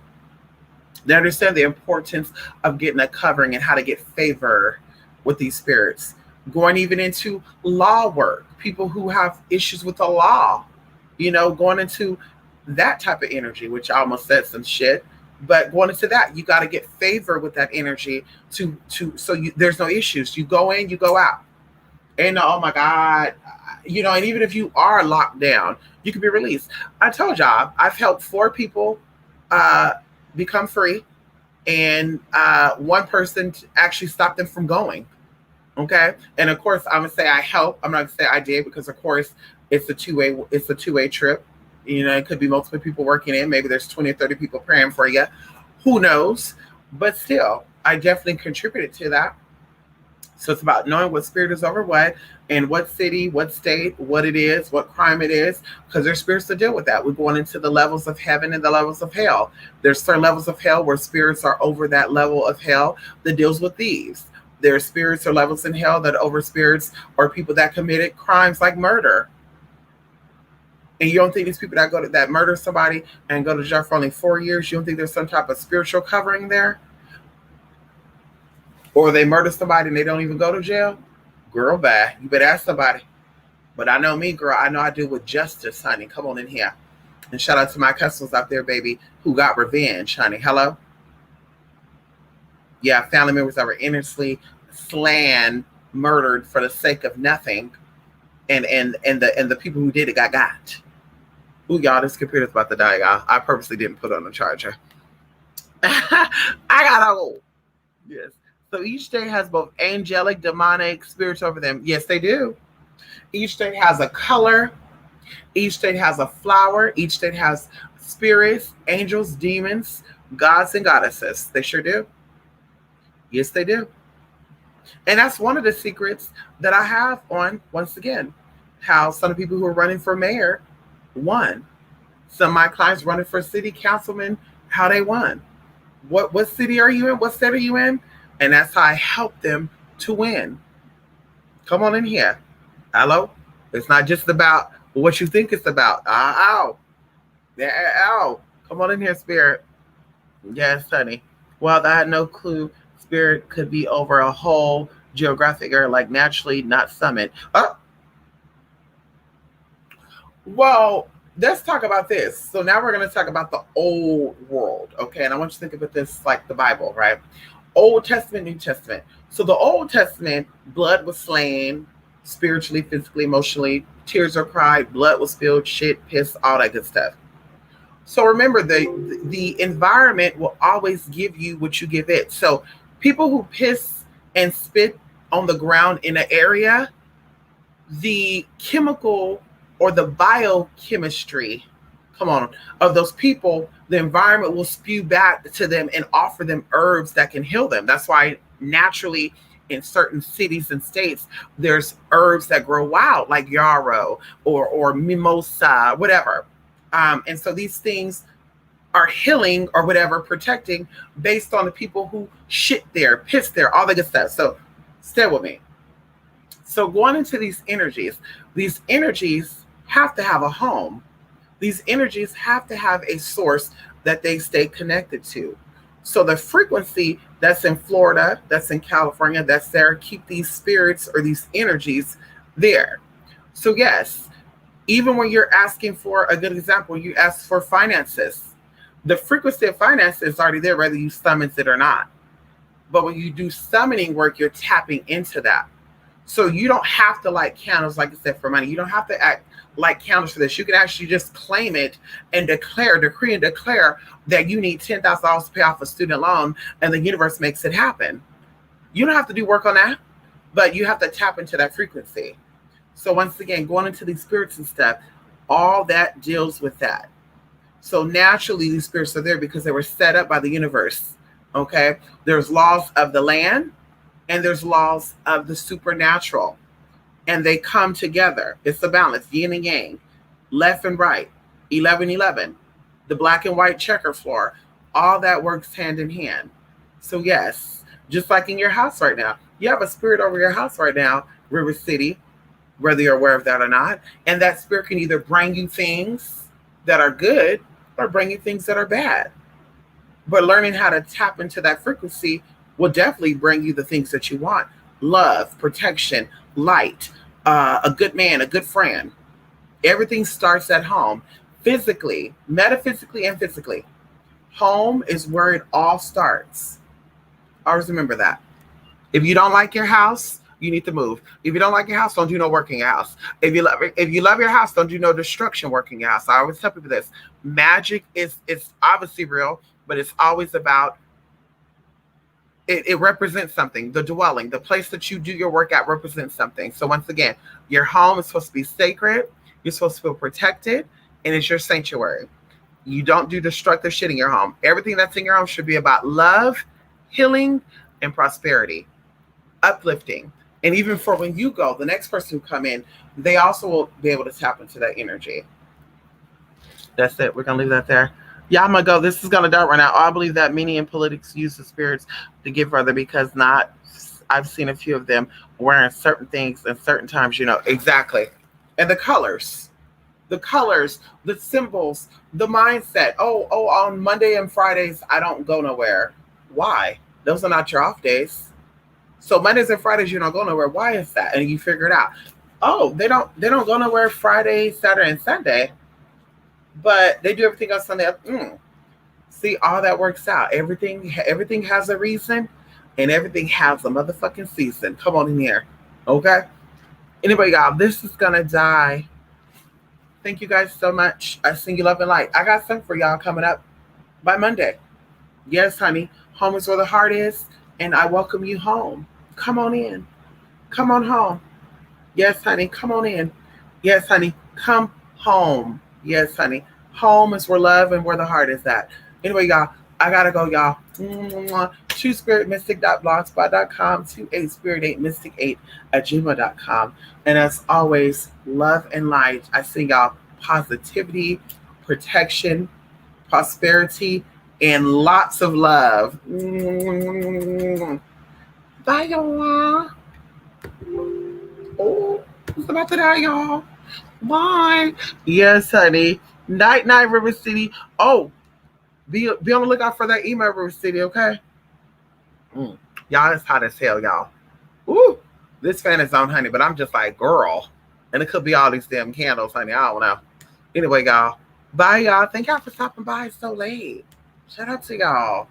They understand the importance of getting a covering and how to get favor with these spirits. Going even into law work, people who have issues with the law, going into that type of energy, which I almost said some shit. But going into that, you got to get favor with that energy there's no issues. You go in, you go out. And oh my God, and even if you are locked down, you can be released. I told y'all, I've helped 4 people become free, and one person actually stopped them from going. Okay. And of course, I'm gonna say I help. I'm not gonna say I did, because of course it's a two-way trip. It could be multiple people working in. Maybe there's 20 or 30 people praying for you. Who knows? But still, I definitely contributed to that. So it's about knowing what spirit is over what, and what city, what state, what it is, what crime it is, because there's spirits to deal with that. We're going into the levels of heaven and the levels of hell. There's certain levels of hell where spirits are over that level of hell that deals with thieves. There are spirits or levels in hell that over spirits or people that committed crimes like murder. And you don't think these people that murder somebody and go to jail for only 4 years, you don't think there's some type of spiritual covering there? Or they murder somebody and they don't even go to jail? Girl, bye. You better ask somebody. But I know me, girl. I know I deal with justice, honey. Come on in here. And shout out to my customers out there, baby, who got revenge, honey. Hello? Yeah, family members that were innocently murdered for the sake of nothing. And the people who did it got. Ooh, y'all, this computer's about to die, y'all. I purposely didn't put on the charger. I got old. Yes. So each state has both angelic, demonic spirits over them. Yes, they do. Each state has a color. Each state has a flower. Each state has spirits, angels, demons, gods, and goddesses. They sure do. Yes, they do. And that's one of the secrets that I have on, once again, how some of the people who are running for mayor won. Some of my clients running for city councilman, how they won. What city are you in? What state are you in? And that's how I help them to win. Come on in here. Hello? It's not just about what you think it's about. Ow. Ow. Come on in here, spirit. Yes, honey. Well, I had no clue spirit could be over a whole geographic area, like naturally, not summit. Oh. Well, let's talk about this. So now we're going to talk about the old world, okay? And I want you to think about this like the Bible, right? Old Testament, New Testament. So the Old Testament, blood was slain, spiritually, physically, emotionally. Tears are cried, blood was spilled, shit, piss, all that good stuff. So remember, the environment will always give you what you give it. So people who piss and spit on the ground in an area, the chemical or the biochemistry, of those people, the environment will spew back to them and offer them herbs that can heal them. That's why naturally in certain cities and states, there's herbs that grow wild, like yarrow or mimosa, whatever. And so these things are healing or whatever, protecting based on the people who shit there, piss there, all the good stuff. So stay with me. So going into these energies have to have a home. These energies have to have a source that they stay connected to. So the frequency that's in Florida, that's in California, that's there, keep these spirits or these energies there. So yes, even when you're asking for a good example, you ask for finances. The frequency of finances is already there, whether you summon it or not. But when you do summoning work, you're tapping into that. So you don't have to light candles, like I said, for money. You don't have to act like candles for this. You can actually just claim it and decree and declare that you need $10,000 to pay off a student loan, and the universe makes it happen. You don't have to do work on that, but you have to tap into that frequency. So once again, going into these spirits and stuff, all that deals with that. So naturally, these spirits are there because they were set up by the universe. Okay, there's laws of the land, and there's laws of the supernatural, and they come together. It's a balance, yin and yang, left and right, 11-11, the black and white checker floor. All that works hand in hand. So yes, just like in your house right now, you have a spirit over your house right now, River City, whether you're aware of that or not. And that spirit can either bring you things that are good or bring you things that are bad. But learning how to tap into that frequency will definitely bring you the things that you want. Love, protection, light, a good man, a good friend. Everything starts at home, physically, metaphysically, and physically. Home is where it all starts. Always remember that. If you don't like your house, you need to move. If you don't like your house, don't do no work in your house. If you love your house, don't do no destruction work in your house. I always tell people this. Magic is obviously real, but it's always about it represents something. The dwelling, the place that you do your work at represents something. So once again, your home is supposed to be sacred. You're supposed to feel protected, and it's your sanctuary. You don't do destructive shit in your home. Everything that's in your home should be about love, healing, and prosperity, uplifting. And even for when you go, the next person who come in, they also will be able to tap into that energy. That's it. We're going to leave that there. Yeah, I'm going to go. This is going to die right now. I believe that many in politics use the spirits to get further because I've seen a few of them wearing certain things and certain times, exactly. And the colors, the symbols, the mindset. Oh, on Monday and Fridays, I don't go nowhere. Why? Those are not your off days. So Mondays and Fridays, you don't go nowhere. Why is that? And you figure it out. Oh, they don't go nowhere Friday, Saturday, and Sunday, but they do everything on Sunday. See, all that works out. Everything has a reason, and everything has a motherfucking season. Come on in here, okay? Anyway, y'all, this is gonna die. Thank you guys so much. I send you love and light. I got something for y'all coming up by Monday. Yes, honey. Home is where the heart is, and I welcome you home. Come on in. Come on home. Yes, honey. Come on in. Yes, honey. Come home. Yes, honey. Home is where love and where the heart is at. Anyway, y'all, I gotta go, y'all. TrueSpiritMystic.blogspot.com, 28spirit8mystic8@gmail.com. And as always, love and light. I send y'all positivity, protection, prosperity, and lots of love. Bye, y'all. Oh, it's about to die, y'all. Bye. Yes, honey. Night, night, River City. Oh, be on the lookout for that email, River City, okay? Y'all, it's hot as hell, y'all. Ooh, this fan is on, honey, but I'm just like, girl. And it could be all these damn candles, honey. I don't know. Anyway, y'all. Bye, y'all. Thank y'all for stopping by so late. Shout out to y'all.